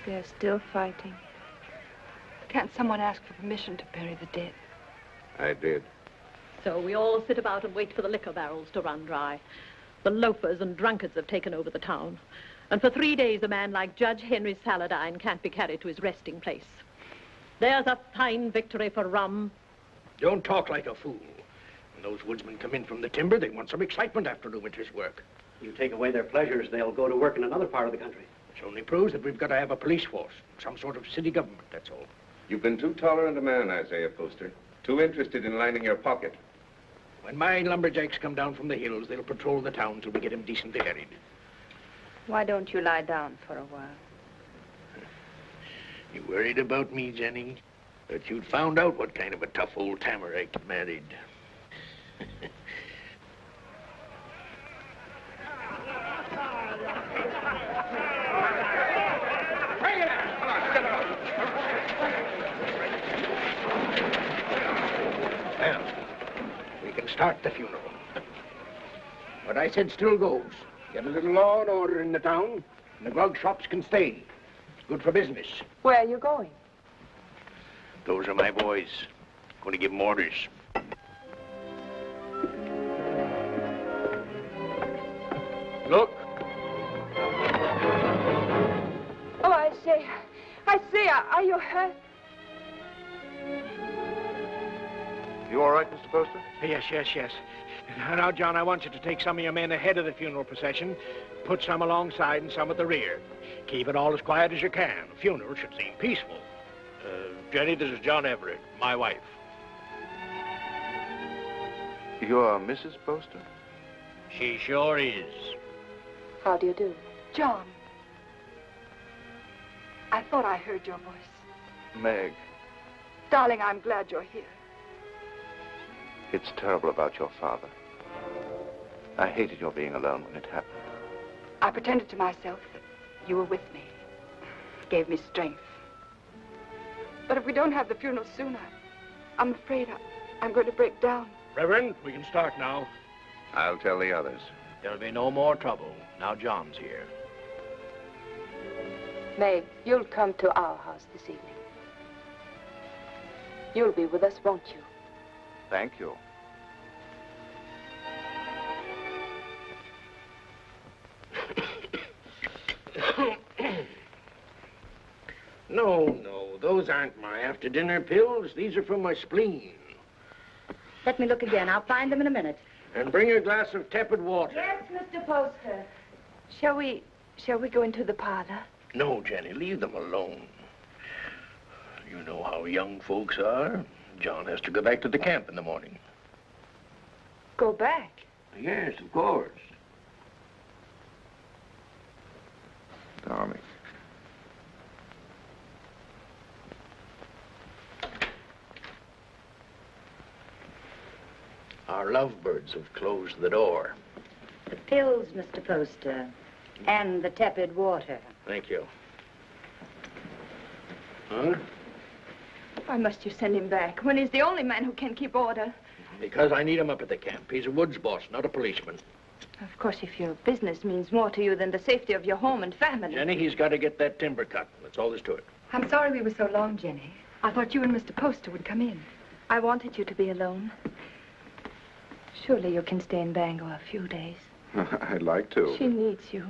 They're still fighting. Can't someone ask for permission to bury the dead? I did. So we all sit about and wait for the liquor barrels to run dry. The loafers and drunkards have taken over the town. And for 3 days, a man like Judge Henry Saladine can't be carried to his resting place. There's a fine victory for rum. Don't talk like a fool. When those woodsmen come in from the timber, they want some excitement after the winter's work. You take away their pleasures, they'll go to work in another part of the country. Which only proves that we've got to have a police force, some sort of city government, that's all. You've been too tolerant a man, Isaiah Poster. Too interested in lining your pocket. When my lumberjacks come down from the hills, they'll patrol the town till we get them decently harried. Why don't you lie down for a while? You worried about me, Jenny? But you'd found out what kind of a tough old tamer I married. Well, we can start the funeral. What I said still goes. Get a little law and order in the town, and the grog shops can stay. It's good for business. Where are you going? Those are my boys. Going to give them orders. Look. Oh, Isaiah, are you hurt? You all right, Mr. Poster? Yes. Now, John, I want you to take some of your men ahead of the funeral procession, put some alongside and some at the rear. Keep it all as quiet as you can. The funeral should seem peaceful. Jenny, this is John Everett, my wife. You're Mrs. Poster? She sure is. How do you do? John. I thought I heard your voice. Meg, Darling, I'm glad you're here. it's terrible about your father. I hated your being alone when it happened. I pretended to myself that you were with me. It gave me strength. But if we don't have the funeral soon, I'm afraid I'm going to break down. Reverend, we can start now. I'll tell the others. There'll be no more trouble. Now John's here. Meg, you'll come to our house this evening. You'll be with us, won't you? Thank you. No, those aren't my after-dinner pills. These are from my spleen. Let me look again. I'll find them in a minute. And bring a glass of tepid water. Yes, Mr. Poster. Shall we go into the parlor? No, Jenny, leave them alone. You know how young folks are. John has to go back to the camp in the morning. Go back? Yes, of course. Darling. Our lovebirds have closed the door. The pills, Mr. Poster, and the tepid water. Thank you. Huh? Why must you send him back when he's the only man who can keep order? Because I need him up at the camp. He's a woods boss, not a policeman. Of course, if your business means more to you than the safety of your home and family. Jenny, he's got to get that timber cut. That's all there's to it. I'm sorry we were so long, Jenny. I thought you and Mr. Poster would come in. I wanted you to be alone. Surely you can stay in Bangor a few days. I'd like to. She needs you.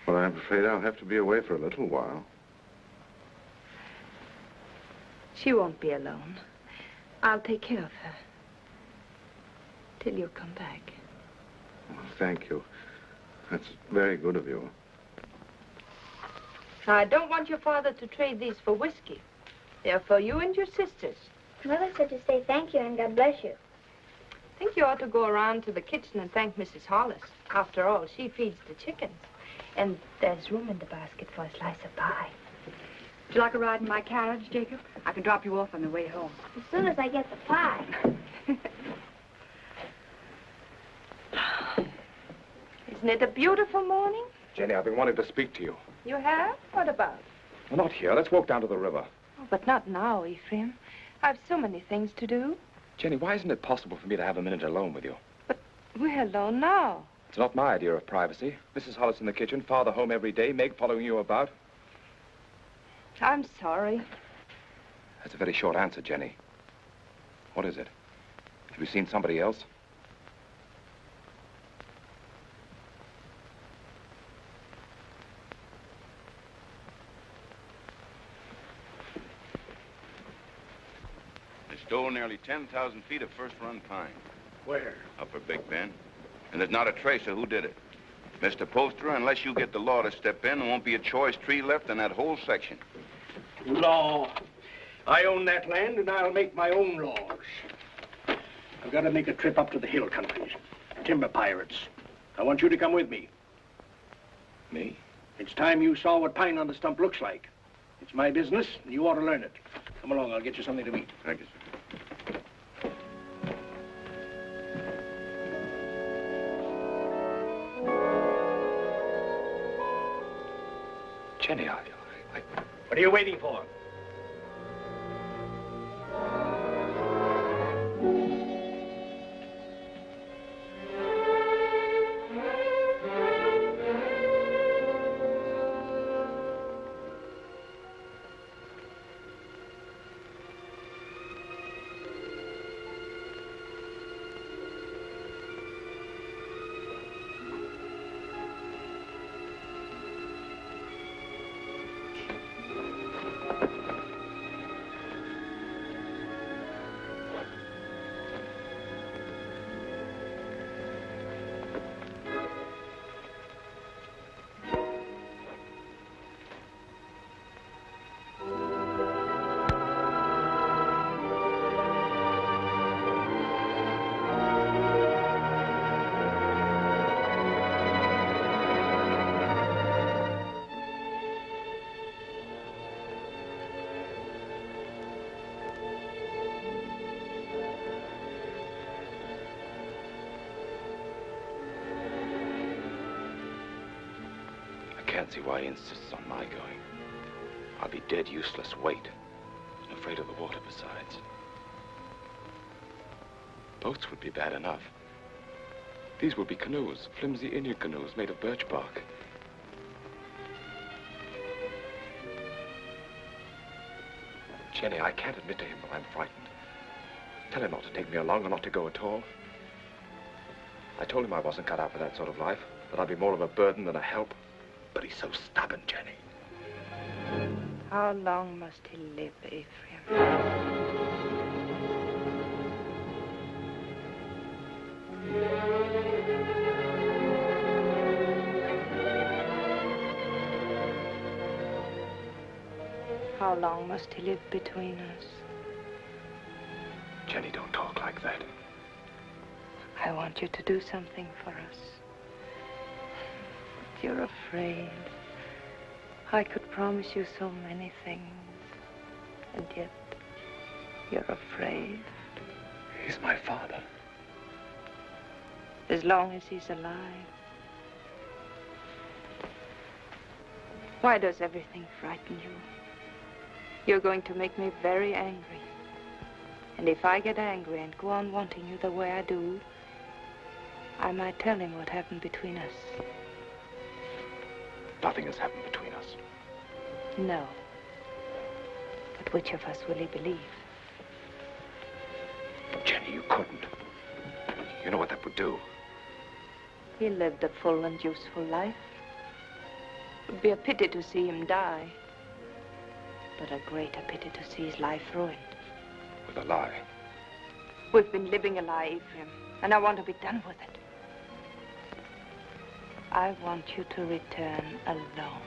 Well, I'm afraid I'll have to be away for a little while. She won't be alone. I'll take care of her. Till you come back. Well, thank you. That's very good of you. I don't want your father to trade these for whiskey. They're for you and your sisters. Mother said to say thank you and God bless you. I think you ought to go around to the kitchen and thank Mrs. Hollis. After all, she feeds the chickens. And there's room in the basket for a slice of pie. Would you like a ride in my carriage, Jacob? I can drop you off on the way home. As soon as I get the pie. Isn't it a beautiful morning? Jenny, I've been wanting to speak to you. You have? What about? Well, not here. Let's walk down to the river. Oh, but not now, Ephraim. I've so many things to do. Jenny, why isn't it possible for me to have a minute alone with you? We're alone now. It's not my idea of privacy. Mrs. Hollis in the kitchen, Father home every day, Meg following you about. I'm sorry. That's a very short answer, Jenny. What is it? Have you seen somebody else? They stole nearly 10,000 feet of first-run pine. Where? Upper Big Bend. And there's not a trace of who did it. Mr. Poster, unless you get the law to step in, there won't be a choice tree left in that whole section. Law. I own that land, and I'll make my own laws. I've got to make a trip up to the hill countries. Timber pirates. I want you to come with me. Me? It's time you saw what pine on the stump looks like. It's my business, and you ought to learn it. Come along, I'll get you something to eat. Thank you, sir. Jenny, What are you waiting for? I can't see why he insists on my going. I'll be dead useless weight, and afraid of the water besides. Boats would be bad enough. These will be canoes, flimsy Indian canoes made of birch bark. Jenny, I can't admit to him that I'm frightened. Tell him not to take me along or not to go at all. I told him I wasn't cut out for that sort of life, that I'd be more of a burden than a help. But he's so stubborn, Jenny. How long must he live, Ephraim? How long must he live between us? Jenny, don't talk like that. I want you to do something for us. You're afraid. I could promise you so many things, and yet you're afraid. He's my father. As long as he's alive. Why does everything frighten you? You're going to make me very angry. And if I get angry and go on wanting you the way I do, I might tell him what happened between us. Nothing has happened between us. No. But which of us will he believe? Jenny, you couldn't. You know what that would do. He lived a full and useful life. It would be a pity to see him die. But a greater pity to see his life ruined. With a lie. We've been living a lie, Ephraim, and I want to be done with it. I want you to return alone.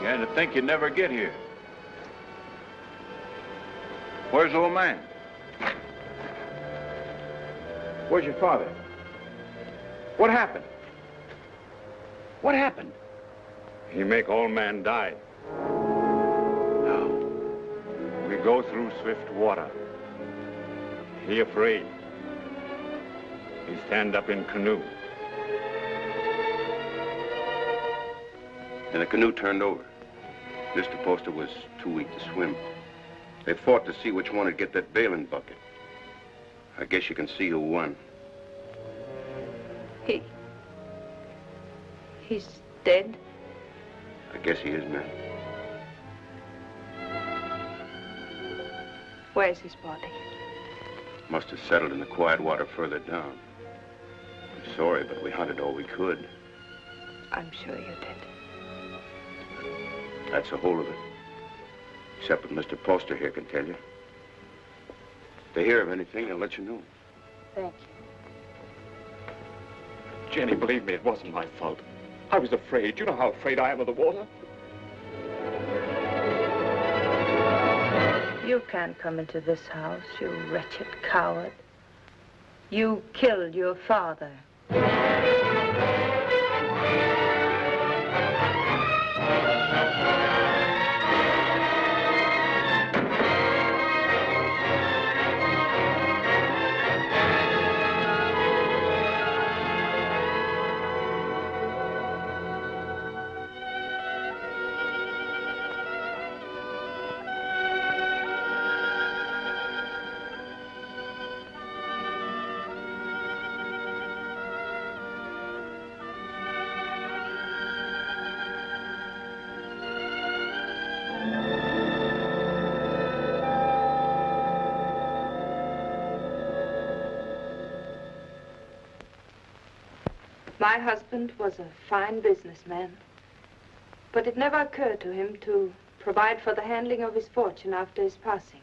Began to think you'd never get here. Where's the old man? Where's your father? What happened? What happened? He make old man die. Now, we go through swift water. He afraid. He stand up in canoe. And the canoe turned over. Mr. Poster was too weak to swim. They fought to see which one would get that bailing bucket. I guess you can see who won. He's dead? I guess he is, ma'am. Where's his body? Must have settled in the quiet water further down. I'm sorry, but we hunted all we could. I'm sure you did. That's the whole of it. Except what Mr. Poster here can tell you. If they hear of anything, they'll let you know. Thank you. Jenny, believe me, it wasn't my fault. I was afraid. You know how afraid I am of the water. You can't come into this house, you wretched coward. You killed your father. My husband was a fine businessman, but it never occurred to him to provide for the handling of his fortune after his passing.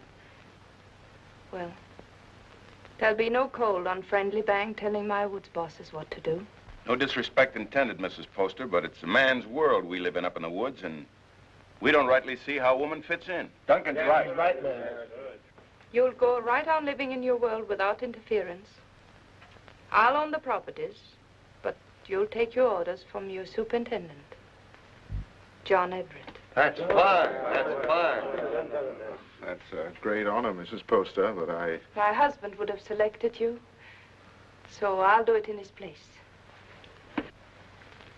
Well, there'll be no cold on Friendly Bank telling my woods bosses what to do. No disrespect intended, Mrs. Poster, but it's a man's world we live in up in the woods, and we don't rightly see how a woman fits in. Duncan's right. Right, man. You'll go right on living in your world without interference. I'll own the properties, but you'll take your orders from your superintendent, John Everett. That's fine. That's fine. That's a great honor, Mrs. Poster, but My husband would have selected you, so I'll do it in his place.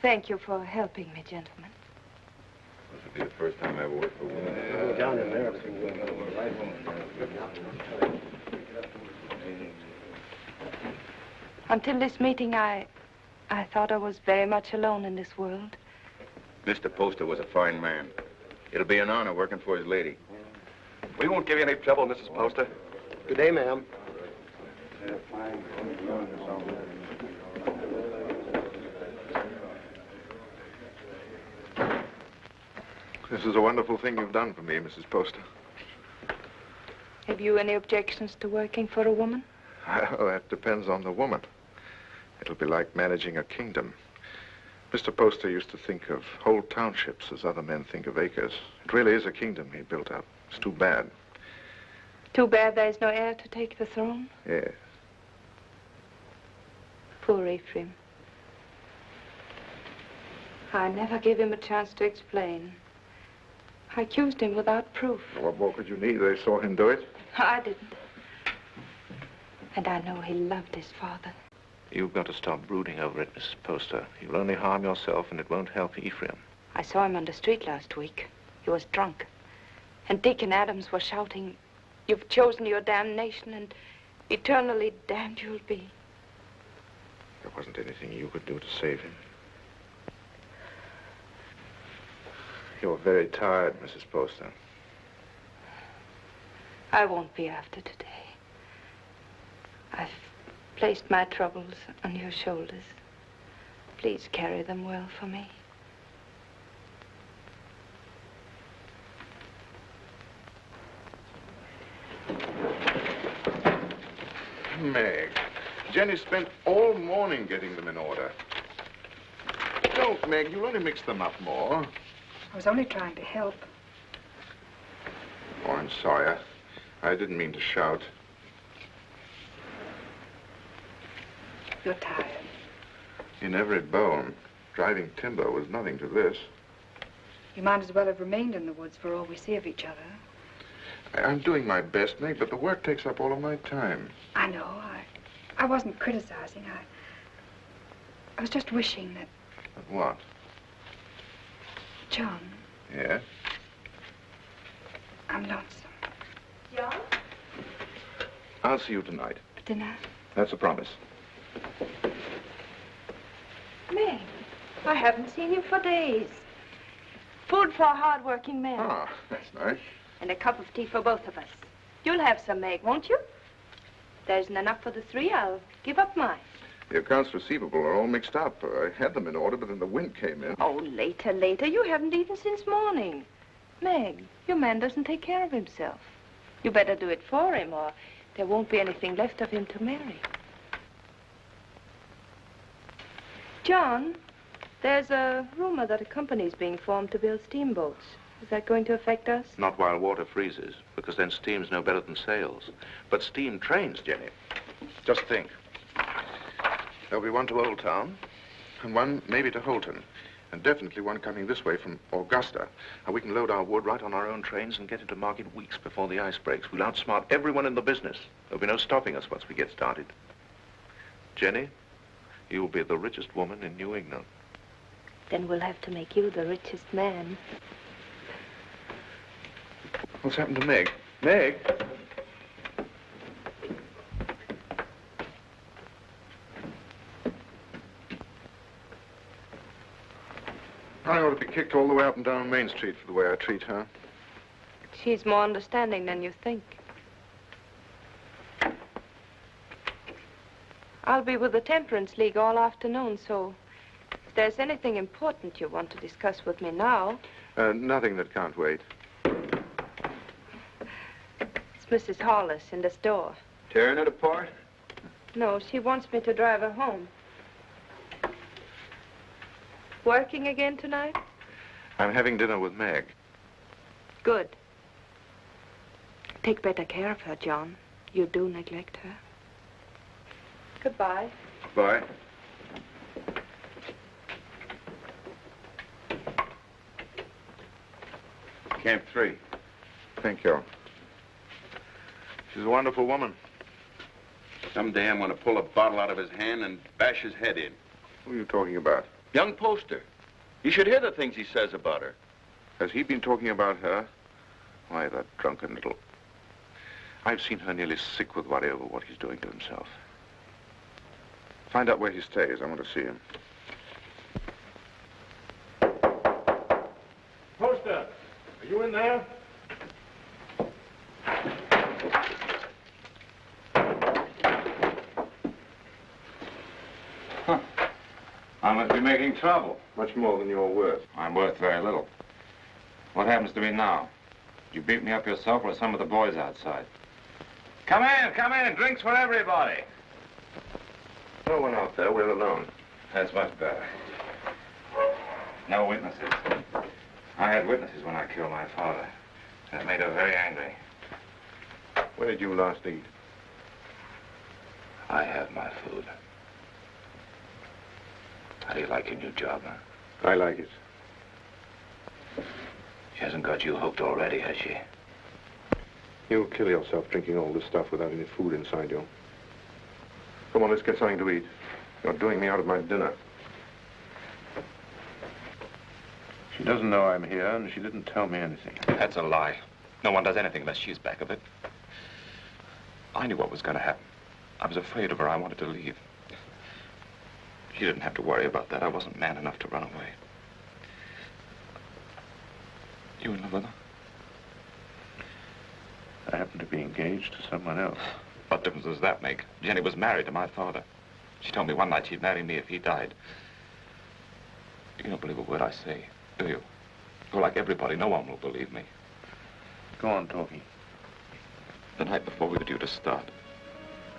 Thank you for helping me, gentlemen. This will be the first time I ever worked for a woman. Down in there. Until this meeting, I thought I was very much alone in this world. Mr. Poster was a fine man. It'll be an honor working for his lady. We won't give you any trouble, Mrs. Poster. Good day, ma'am. this is a wonderful thing you've done for me, Mrs. Poster. Have you any objections to working for a woman? Well, that depends on the woman. It'll be like managing a kingdom. Mr. Poster used to think of whole townships as other men think of acres. It really is a kingdom he built up. It's too bad. Too bad there's no heir to take the throne. Yes. Poor Ephraim. I never gave him a chance to explain. I accused him without proof. What more could you need? They saw him do it. I didn't. And I know he loved his father. You've got to stop brooding over it, Mrs. Poster. You'll only harm yourself, and it won't help Ephraim. I saw him on the street last week. He was drunk. And Deacon Adams was shouting, "You've chosen your damnation, and eternally damned you'll be." There wasn't anything you could do to save him. You're very tired, Mrs. Poster. I won't be after today. I've placed my troubles on your shoulders. Please carry them well for me. Meg, Jenny spent all morning getting them in order. Don't, Meg. You'll only mix them up more. I was only trying to help. Oh, I'm sorry. I didn't mean to shout. You're tired. In every bone. Driving timber was nothing to this. You might as well have remained in the woods for all we see of each other. I'm doing my best, Meg, but the work takes up all of my time. I know. I wasn't criticizing. I was just wishing that... But what? John, Yes? I'm lonesome. John? I'll see you tonight. For dinner? That's a promise. Meg, I haven't seen you for days. Food for a hard-working man. Ah, that's nice. And a cup of tea for both of us. You'll have some, Meg, won't you? There isn't enough for the three. I'll give up mine. The accounts receivable are all mixed up. I had them in order, but then the wind came in. Oh, later. You haven't eaten since morning. Meg, your man doesn't take care of himself. You better do it for him, or there won't be anything left of him to marry. John, there's a rumor that a company's being formed to build steamboats. Is that going to affect us? Not while water freezes, because then steam's no better than sails. But steam trains, Jenny. Just think. There'll be one to Old Town, and one maybe to Holton, and definitely one coming this way from Augusta. And we can load our wood right on our own trains and get into market weeks before the ice breaks. We'll outsmart everyone in the business. There'll be no stopping us once we get started. Jenny, you'll be the richest woman in New England. Then we'll have to make you the richest man. What's happened to Meg? Meg? I ought to be kicked all the way up and down Main Street for the way I treat her. She's more understanding than you think. I'll be with the Temperance League all afternoon, so if there's anything important you want to discuss with me now... Nothing that can't wait. It's Mrs. Hollis in the store. Tearing it apart? No, she wants me to drive her home. Working again tonight? I'm having dinner with Meg. Good. Take better care of her, John. You do neglect her. Goodbye. Bye. Camp 3. Thank you. She's a wonderful woman. Someday I'm going to pull a bottle out of his hand and bash his head in. Who are you talking about? Young Poster. You should hear the things he says about her. Has he been talking about her? Why, that drunken little... I've seen her nearly sick with worry over what he's doing to himself. Find out where he stays. I want to see him. Poster, are you in there? I must be making trouble. Much more than you're worth. I'm worth very little. What happens to me now? You beat me up yourself or some of the boys outside? Come in. Drinks for everybody. No one out there. We're alone. That's much better. No witnesses. I had witnesses when I killed my father. That made her very angry. Where did you last eat? I have my food. How do you like your new job, huh? I like it. She hasn't got you hooked already, has she? You'll kill yourself drinking all this stuff without any food inside you. Come on, let's get something to eat. You're doing me out of my dinner. She doesn't know I'm here, and she didn't tell me anything. That's a lie. No one does anything unless she's back of it. I knew what was going to happen. I was afraid of her. I wanted to leave. She didn't have to worry about that. I wasn't man enough to run away. You in love with her? I happen to be engaged to someone else. What difference does that make? Jenny was married to my father. She told me one night she'd marry me if he died. You don't believe a word I say, do you? You're like everybody. No one will believe me. Go on talking. The night before we were due to start,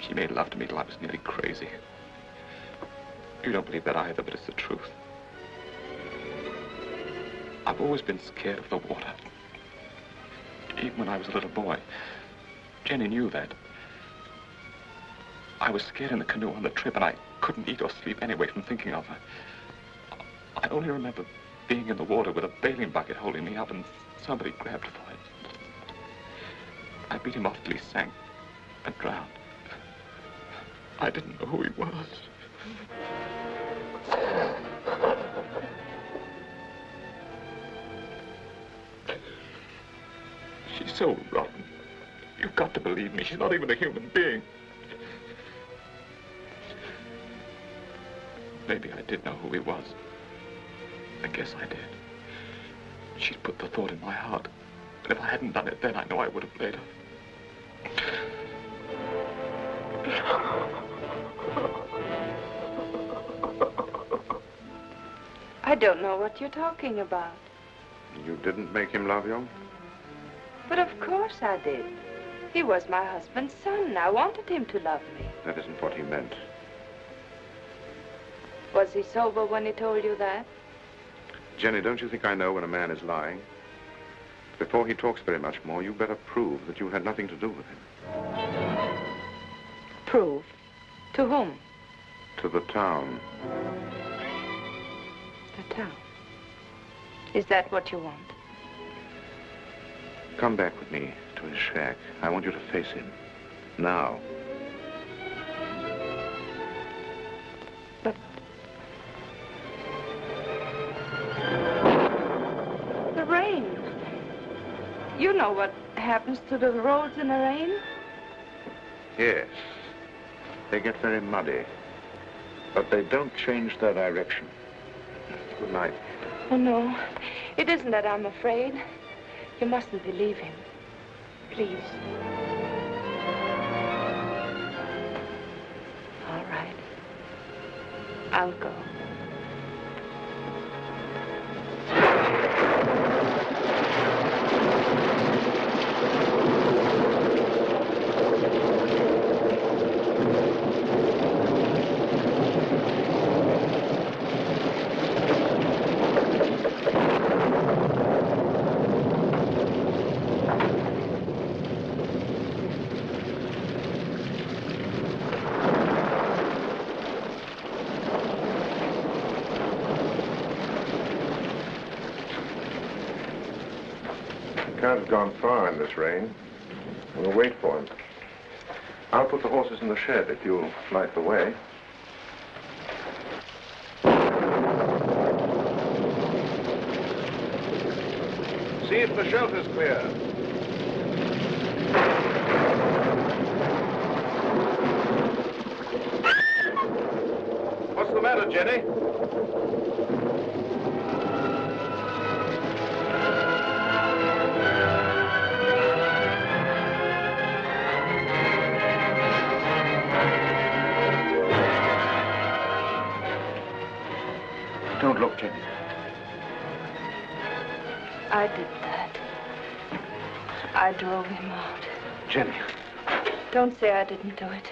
she made love to me till I was nearly crazy. You don't believe that either, but it's the truth. I've always been scared of the water. Even when I was a little boy. Jenny knew that. I was scared in the canoe on the trip, and I couldn't eat or sleep anyway from thinking of her. I only remember being in the water with a bailing bucket holding me up, and somebody grabbed for it. I beat him off till he sank and drowned. I didn't know who he was. She's so rotten. You've got to believe me. She's not even a human being. Maybe I did know who he was. I guess I did. She'd put the thought in my heart. And if I hadn't done it then, I know I would have later. I don't know what you're talking about. You didn't make him love you? But of course I did. He was my husband's son. I wanted him to love me. That isn't what he meant. Was he sober when he told you that? Jenny, don't you think I know when a man is lying? Before he talks very much more, you better prove that you had nothing to do with him. Prove? To whom? To the town. The town. Is that what you want? Come back with me to his shack. I want you to face him. Now. But... the rain. You know what happens to the roads in the rain? Yes. They get very muddy. But they don't change their direction. Good night. Oh, no. It isn't that I'm afraid. You mustn't believe him. Please. All right. I'll go. can't have gone far in this rain. We'll wait for him. I'll put the horses in the shed if you'll light the way. See if the shelter's clear. What's the matter, Jenny? Don't look, Jenny. I did that. I drove him out. Jenny. Don't say I didn't do it.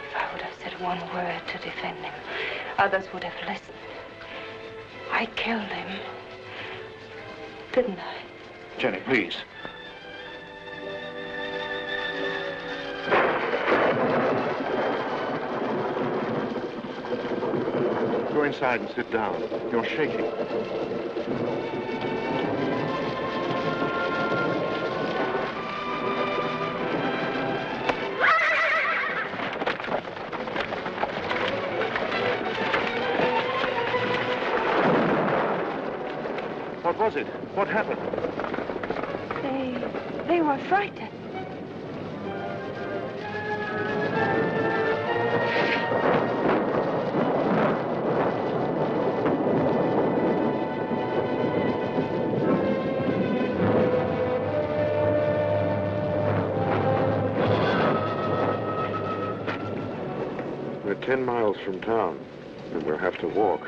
If I would have said one word to defend him, others would have listened. I killed him. Didn't I? Jenny, please. Go inside and sit down. You're shaking. What was it? What happened? They were frightened. We're 10 miles from town, and we'll have to walk.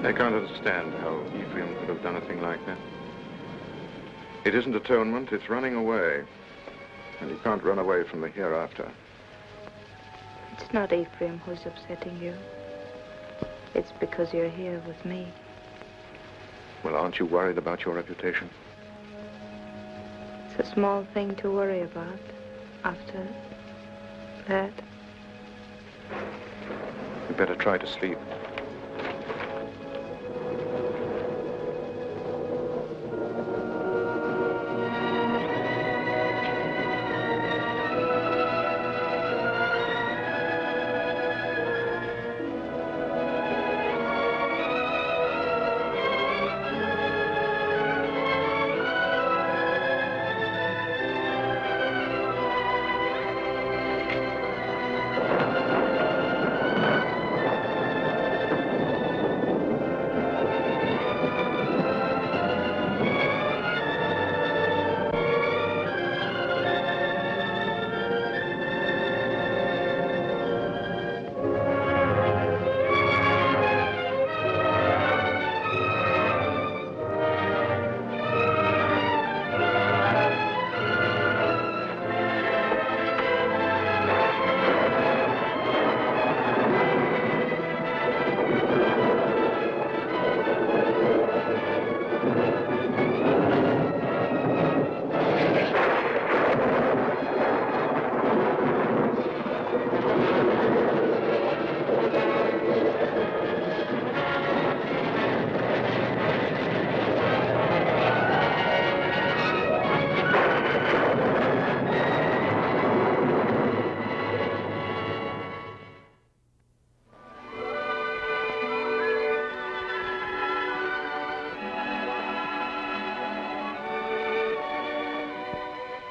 I can't understand how Ephraim could have done a thing like that. It isn't atonement, it's running away. And you can't run away from the hereafter. It's not Ephraim who's upsetting you. It's because you're here with me. Well, aren't you worried about your reputation? It's a small thing to worry about after that. You better try to sleep.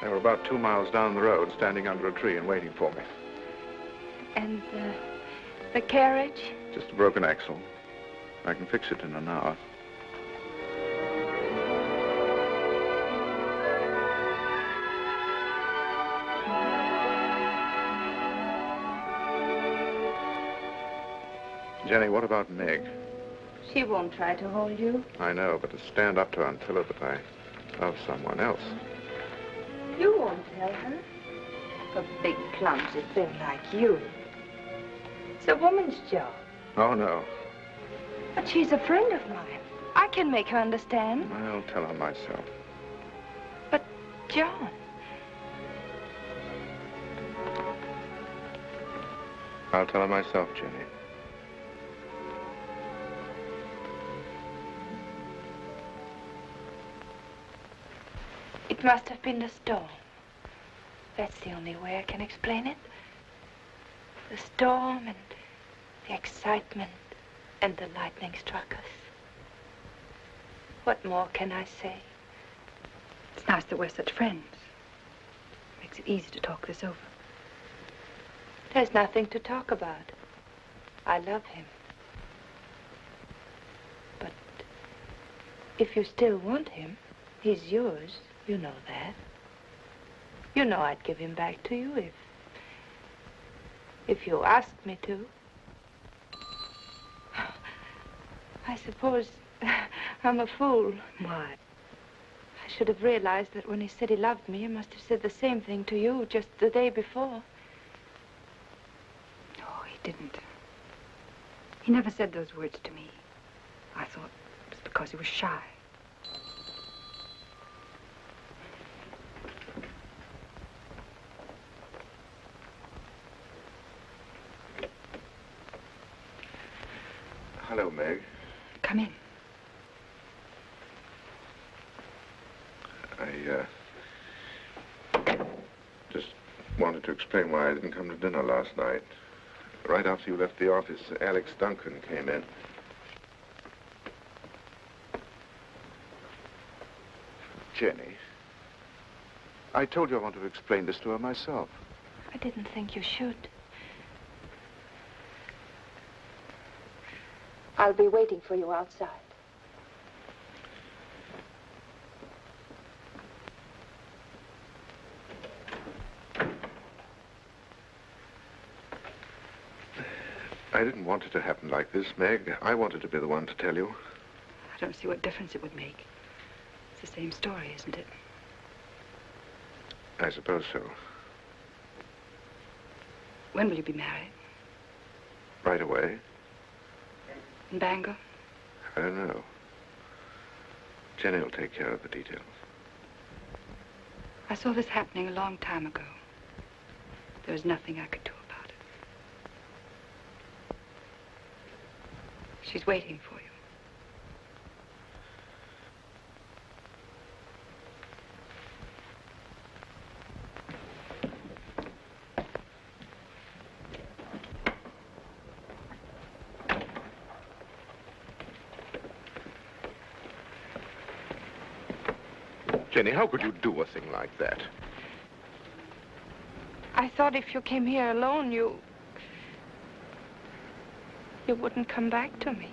They were about 2 miles down the road, standing under a tree and waiting for me. And the carriage? Just a broken axle. I can fix it in an hour. Jenny, what about Meg? She won't try to hold you. I know, but to stand up to her and tell her that I love someone else. You won't tell her. A big, clumsy thing like you. It's a woman's job. Oh, no. But she's a friend of mine. I can make her understand. I'll tell her myself. But, John... I'll tell her myself, Jenny. It must have been the storm. That's the only way I can explain it. The storm and the excitement and the lightning struck us. What more can I say? It's nice that we're such friends. Makes it easy to talk this over. There's nothing to talk about. I love him. But if you still want him, he's yours. You know that. You know I'd give him back to you if you asked me to. I suppose I'm a fool. Why? I should have realized that when he said he loved me, he must have said the same thing to you just the day before. Oh, he didn't. He never said those words to me. I thought it was because he was shy. Hello, Meg. Come in. I just wanted to explain why I didn't come to dinner last night. Right after you left the office, Alex Duncan came in. Jenny, I told you I wanted to explain this to her myself. I didn't think you should. I'll be waiting for you outside. I didn't want it to happen like this, Meg. I wanted to be the one to tell you. I don't see what difference it would make. It's the same story, isn't it? I suppose so. When will you be married? Right away? In Bangor? I don't know. Jenny will take care of the details. I saw this happening a long time ago. There was nothing I could do about it. She's waiting for you. Jenny, how could you do a thing like that? I thought if you came here alone, you wouldn't come back to me.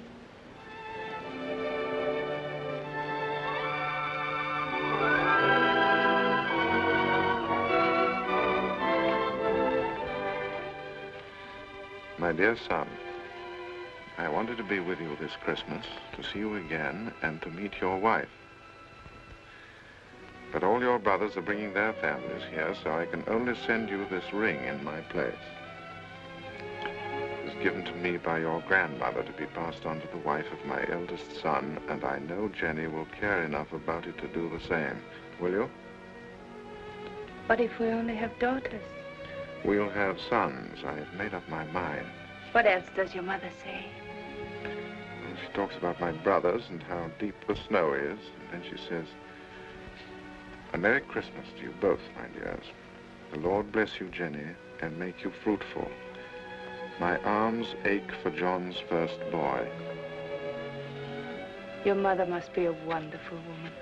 My dear son, I wanted to be with you this Christmas, to see you again, and to meet your wife. But all your brothers are bringing their families here, so I can only send you this ring in my place. It was given to me by your grandmother to be passed on to the wife of my eldest son, and I know Jenny will care enough about it to do the same. Will you? What if we only have daughters? We'll have sons. I have made up my mind. What else does your mother say? Well, she talks about my brothers and how deep the snow is, and then she says, "A Merry Christmas to you both, my dears. The Lord bless you, Jenny, and make you fruitful. My arms ache for John's first boy." Your mother must be a wonderful woman.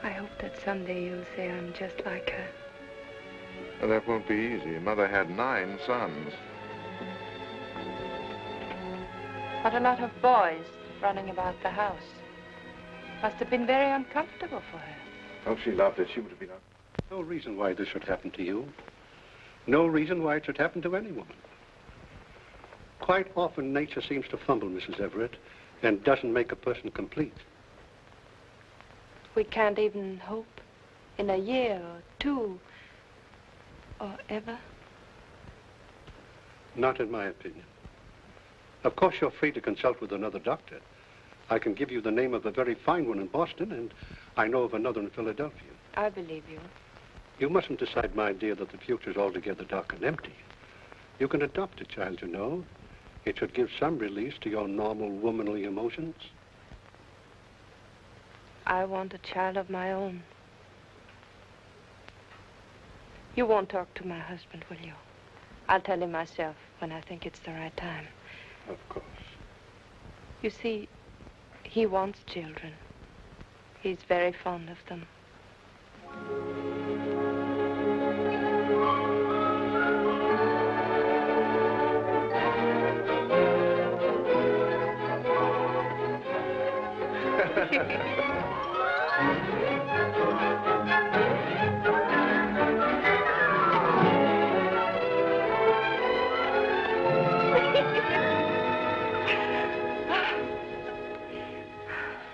I hope that someday you'll say I'm just like her. Well, that won't be easy. Mother had 9 sons. What a lot of boys running about the house. Must have been very uncomfortable for her. Oh, she loved it. She would have been... No reason why this should happen to you. No reason why it should happen to any woman. Quite often, nature seems to fumble, Mrs. Everett, and doesn't make a person complete. We can't even hope in a year or 2 or ever. Not in my opinion. Of course, you're free to consult with another doctor. I can give you the name of a very fine one in Boston, and I know of another in Philadelphia. I believe you. You mustn't decide, my dear, that the future's altogether dark and empty. You can adopt a child, you know. It should give some release to your normal womanly emotions. I want a child of my own. You won't talk to my husband, will you? I'll tell him myself when I think it's the right time. Of course. You see, he wants children. He's very fond of them.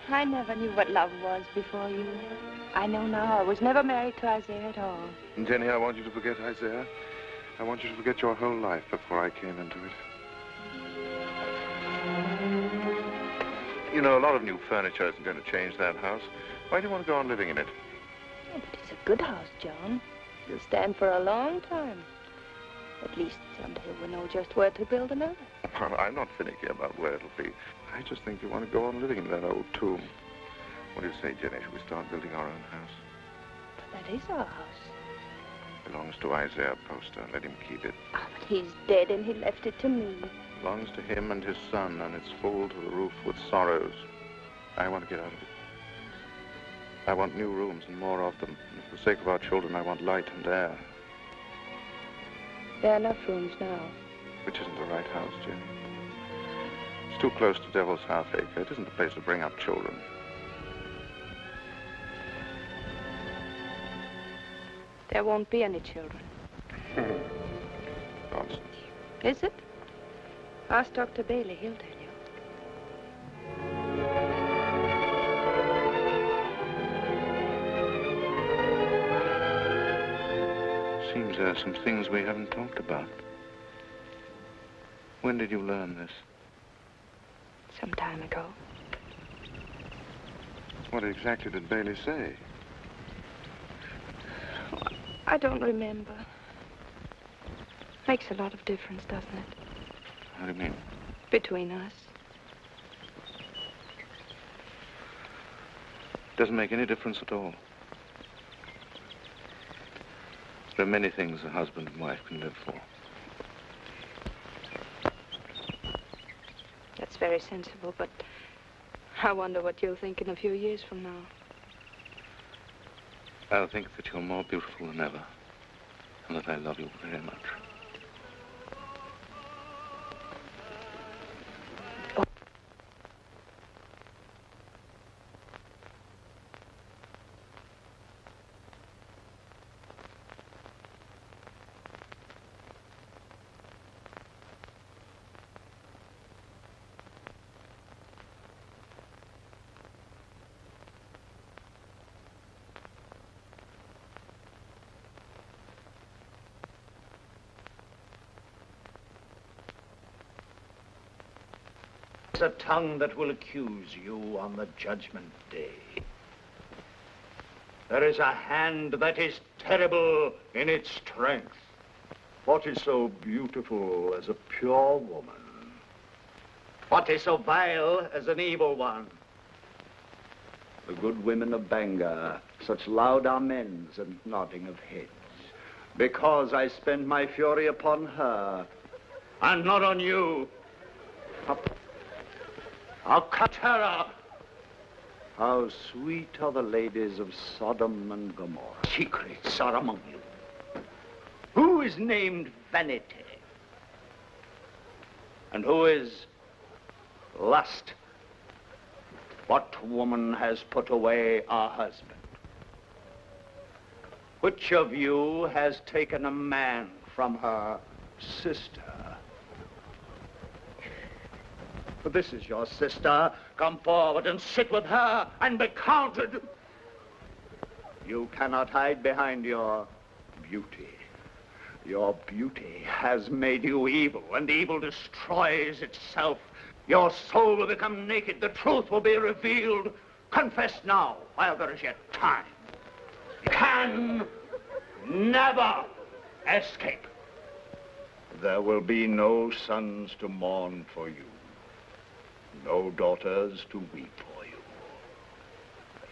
I never knew what love was before you. I know now. I was never married to Isaiah at all. And Jenny, I want you to forget Isaiah. I want you to forget your whole life before I came into it. You know, a lot of new furniture isn't going to change that house. Why do you want to go on living in it? Oh, but it's a good house, John. It'll stand for a long time. At least someday we'll know just where to build another. I'm not finicky about where it'll be. I just think you want to go on living in that old tomb. What do you say, Jenny? Should we start building our own house? But that is our house. Belongs to Isaiah Poster. Let him keep it. Oh, but he's dead and he left it to me. Belongs to him and his son, and it's full to the roof with sorrows. I want to get out of it. I want new rooms and more of them. And for the sake of our children, I want light and air. There are enough rooms now. Which isn't the right house, Jenny. It's too close to Devil's Half Acre. It isn't the place to bring up children. There won't be any children. Nonsense. Is it? Ask Dr. Bailey. He'll tell you. Seems there are some things we haven't talked about. When did you learn this? Some time ago. What exactly did Bailey say? I don't remember. Makes a lot of difference, doesn't it? How do you mean? Between us. Doesn't make any difference at all. There are many things a husband and wife can live for. That's very sensible, but I wonder what you'll think in a few years from now. I'll think that you're more beautiful than ever, and that I love you very much. A tongue that will accuse you on the judgment day. There is a hand that is terrible in its strength. What is so beautiful as a pure woman? What is so vile as an evil one? The good women of Bangor, such loud amens and nodding of heads. Because I spend my fury upon her, and not on you. I'll cut her up. How sweet are the ladies of Sodom and Gomorrah. Secrets are among you. Who is named Vanity? And who is Lust? What woman has put away a husband? Which of you has taken a man from her sister? But this is your sister. Come forward and sit with her and be counted. You cannot hide behind your beauty. Your beauty has made you evil, and evil destroys itself. Your soul will become naked. The truth will be revealed. Confess now, while there is yet time. You can never escape. There will be no sons to mourn for you, no daughters to weep for you.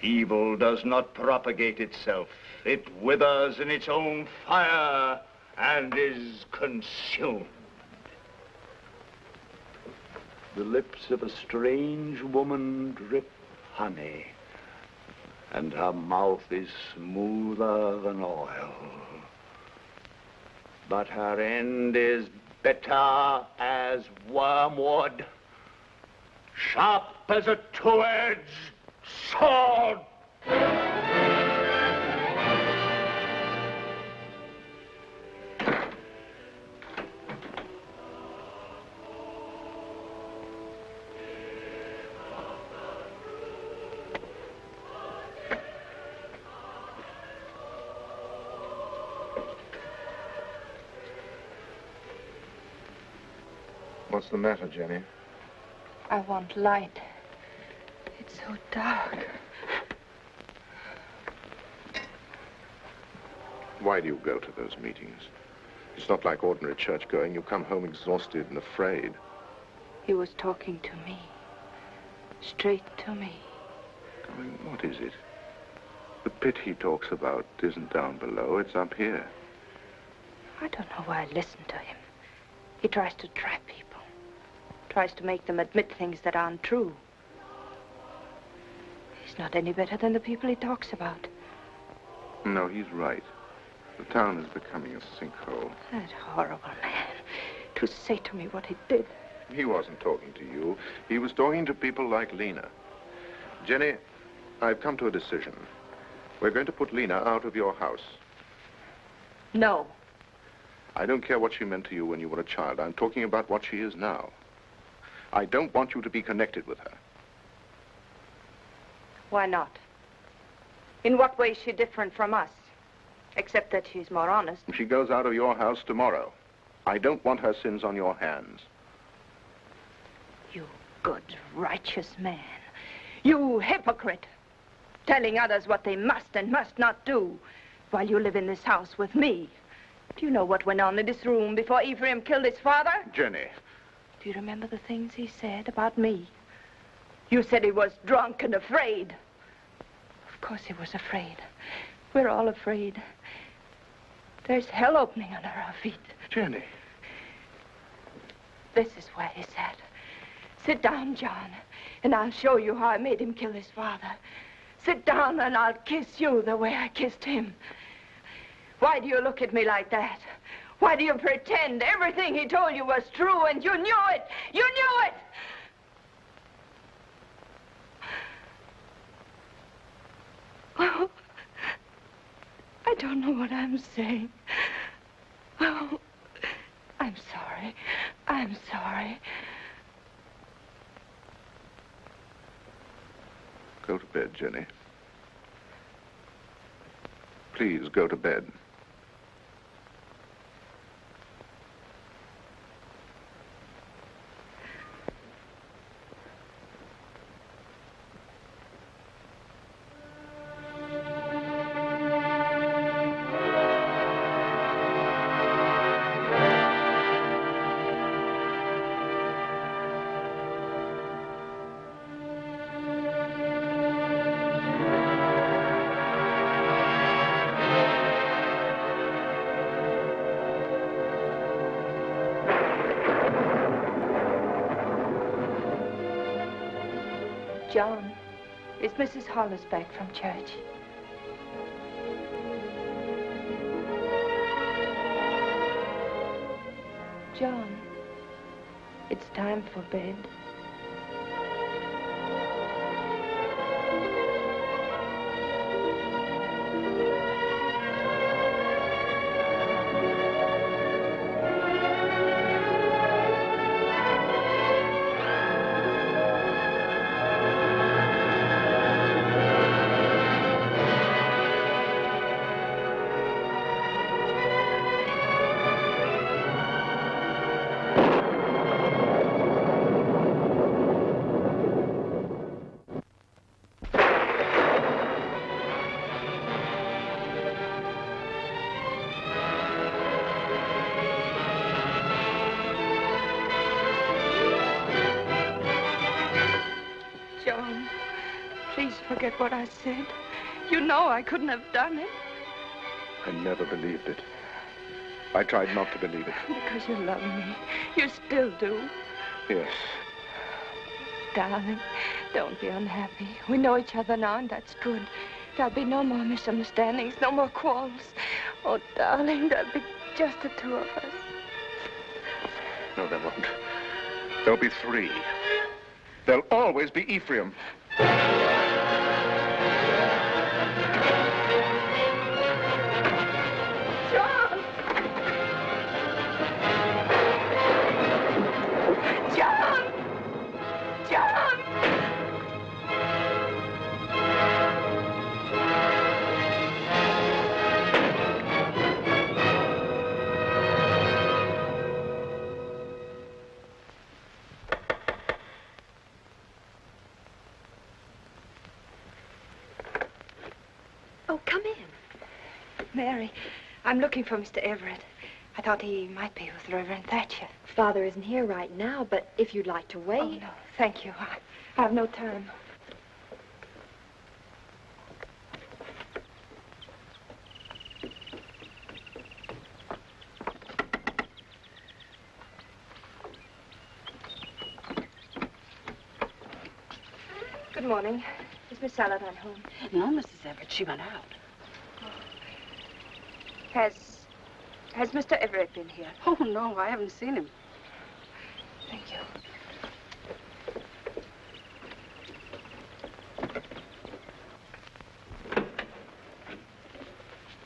Evil does not propagate itself. It withers in its own fire and is consumed. The lips of a strange woman drip honey, and her mouth is smoother than oil. But her end is bitter as wormwood, sharp as a two-edged sword. What's the matter, Jenny? I want light. It's so dark. Why do you go to those meetings? It's not like ordinary church going. You come home exhausted and afraid. He was talking to me. Straight to me. I mean, what is it? The pit he talks about isn't down below, it's up here. I don't know why I listen to him. He tries to trap people. Tries to make them admit things that aren't true. He's not any better than the people he talks about. No, he's right. The town is becoming a sinkhole. That horrible man. To say to me what he did. He wasn't talking to you. He was talking to people like Lena. Jenny, I've come to a decision. We're going to put Lena out of your house. No. I don't care what she meant to you when you were a child. I'm talking about what she is now. I don't want you to be connected with her. Why not? In what way is she different from us? Except that she's more honest. She goes out of your house tomorrow. I don't want her sins on your hands. You good, righteous man. You hypocrite. Telling others what they must and must not do while you live in this house with me. Do you know what went on in this room before Ephraim killed his father? Jenny. Do you remember the things he said about me? You said he was drunk and afraid. Of course he was afraid. We're all afraid. There's hell opening under our feet. Jenny. This is where he sat. Sit down, John, and I'll show you how I made him kill his father. Sit down and I'll kiss you the way I kissed him. Why do you look at me like that? Why do you pretend everything he told you was true and you knew it? You knew it! Oh, I don't know what I'm saying. Oh, I'm sorry. I'm sorry. Go to bed, Jenny. Please, go to bed. John, is Mrs. Hollis back from church? John, it's time for bed. forget what I said. You know I couldn't have done it. I never believed it. I tried not to believe it. Because you love me. You still do. Yes. Darling, don't be unhappy. We know each other now, and that's good. There'll be no more misunderstandings, no more quarrels. Oh, darling, there'll be just the two of us. No, there won't. There'll be 3. There'll always be Ephraim. Oh, come in. Mary, I'm looking for Mr. Everett. I thought he might be with Reverend Thatcher. Father isn't here right now, but if you'd like to wait... Oh, no, thank you. I have no time. Good morning. Is Miss Saladin home? No, Mrs. Everett. She went out. Has Mr. Everett been here? Oh, no, I haven't seen him. Thank you.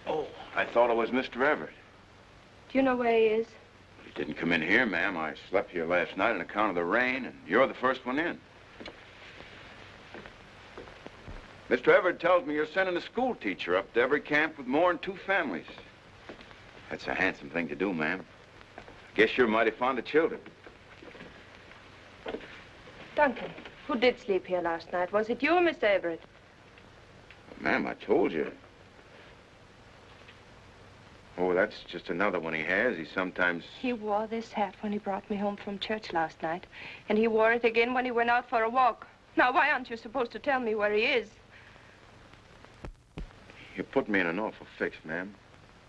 Oh, I thought it was Mr. Everett. Do you know where he is? He didn't come in here, ma'am. I slept here last night on account of the rain, and you're the first one in. Mr. Everett tells me you're sending a school teacher up to every camp with more than 2 families. That's a handsome thing to do, ma'am. Guess you're mighty fond of children. Duncan, who did sleep here last night? Was it you or Mr. Everett? Ma'am, I told you. Oh, that's just another one he has. He sometimes... He wore this hat when he brought me home from church last night. And he wore it again when he went out for a walk. Now, why aren't you supposed to tell me where he is? You put me in an awful fix, ma'am.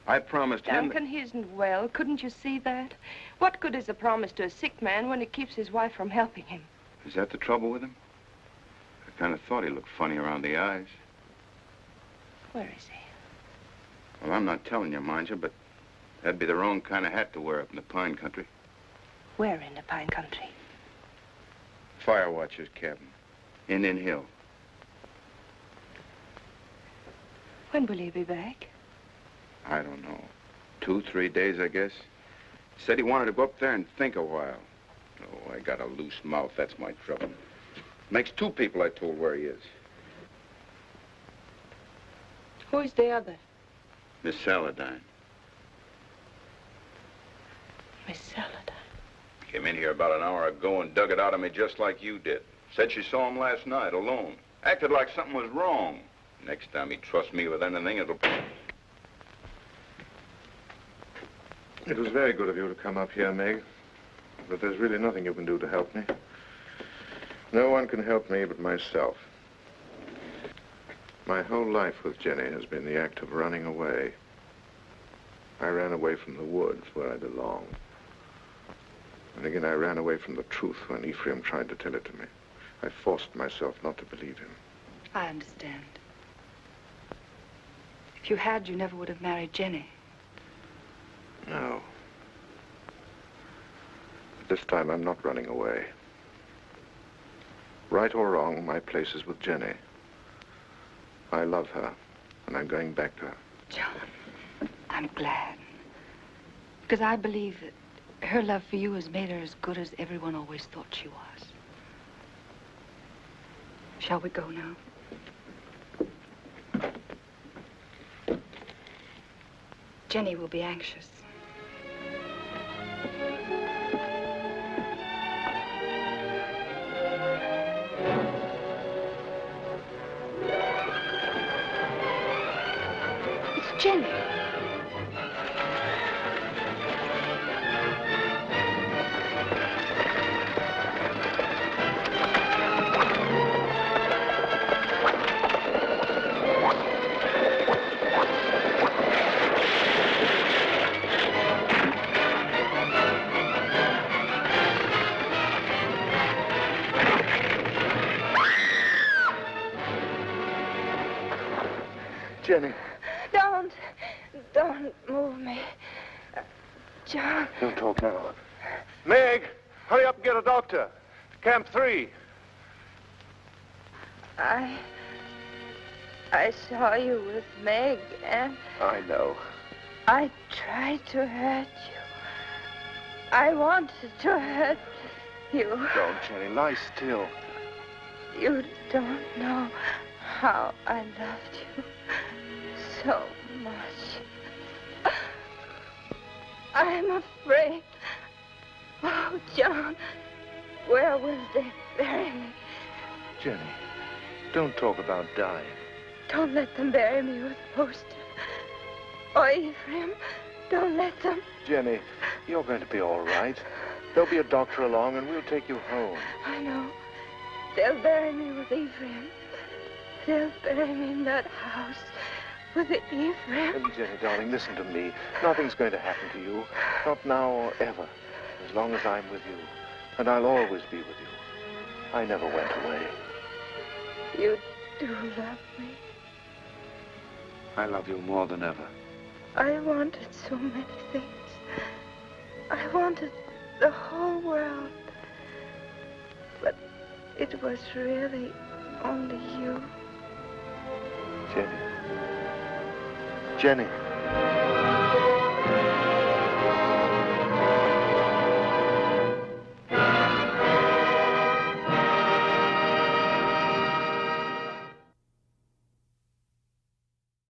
I promised him... Duncan, he isn't well. Couldn't you see that? What good is a promise to a sick man when it keeps his wife from helping him? Is that the trouble with him? I kind of thought he looked funny around the eyes. Where is he? Well, I'm not telling you, mind you, but that'd be the wrong kind of hat to wear up in the pine country. Where in the pine country? Fire watcher's cabin. Indian Hill. When will he be back? I don't know. 2, 3 days, I guess. He said he wanted to go up there and think a while. Oh, I got a loose mouth. That's my trouble. Makes 2 people I told where he is. Who's the other? Miss Saladin. Miss Saladin. Came in here about an hour ago and dug it out of me just like you did. Said she saw him last night alone. Acted like something was wrong. Next time he trusts me with anything, it'll... It was very good of you to come up here, Meg. But there's really nothing you can do to help me. No one can help me but myself. My whole life with Jenny has been the act of running away. I ran away from the woods where I belong. And again, I ran away from the truth when Ephraim tried to tell it to me. I forced myself not to believe him. I understand. If you had, you never would have married Jenny. No. But this time, I'm not running away. Right or wrong, my place is with Jenny. I love her, and I'm going back to her. John, I'm glad. Because I believe that her love for you has made her as good as everyone always thought she was. Shall we go now? Jenny will be anxious. It's Jenny. Don't move me. John. Don't talk now. Meg, hurry up and get a doctor. Camp 3. I saw you with Meg, and I know. I tried to hurt you. I wanted to hurt you. Don't, Jenny. Lie still. You don't know how I loved you so much. I'm afraid. Oh, John, where will they bury me? Jenny, don't talk about dying. Don't let them bury me with Poster. Or Ephraim, don't let them. Jenny, you're going to be all right. There'll be a doctor along and we'll take you home. I know. They'll bury me with Ephraim. They'll bury me in that house with Ephraim. Jenny, darling, listen to me. Nothing's going to happen to you. Not now or ever. As long as I'm with you. And I'll always be with you. I never went away. You do love me. I love you more than ever. I wanted so many things. I wanted the whole world. But it was really only you. Jenny. Jenny.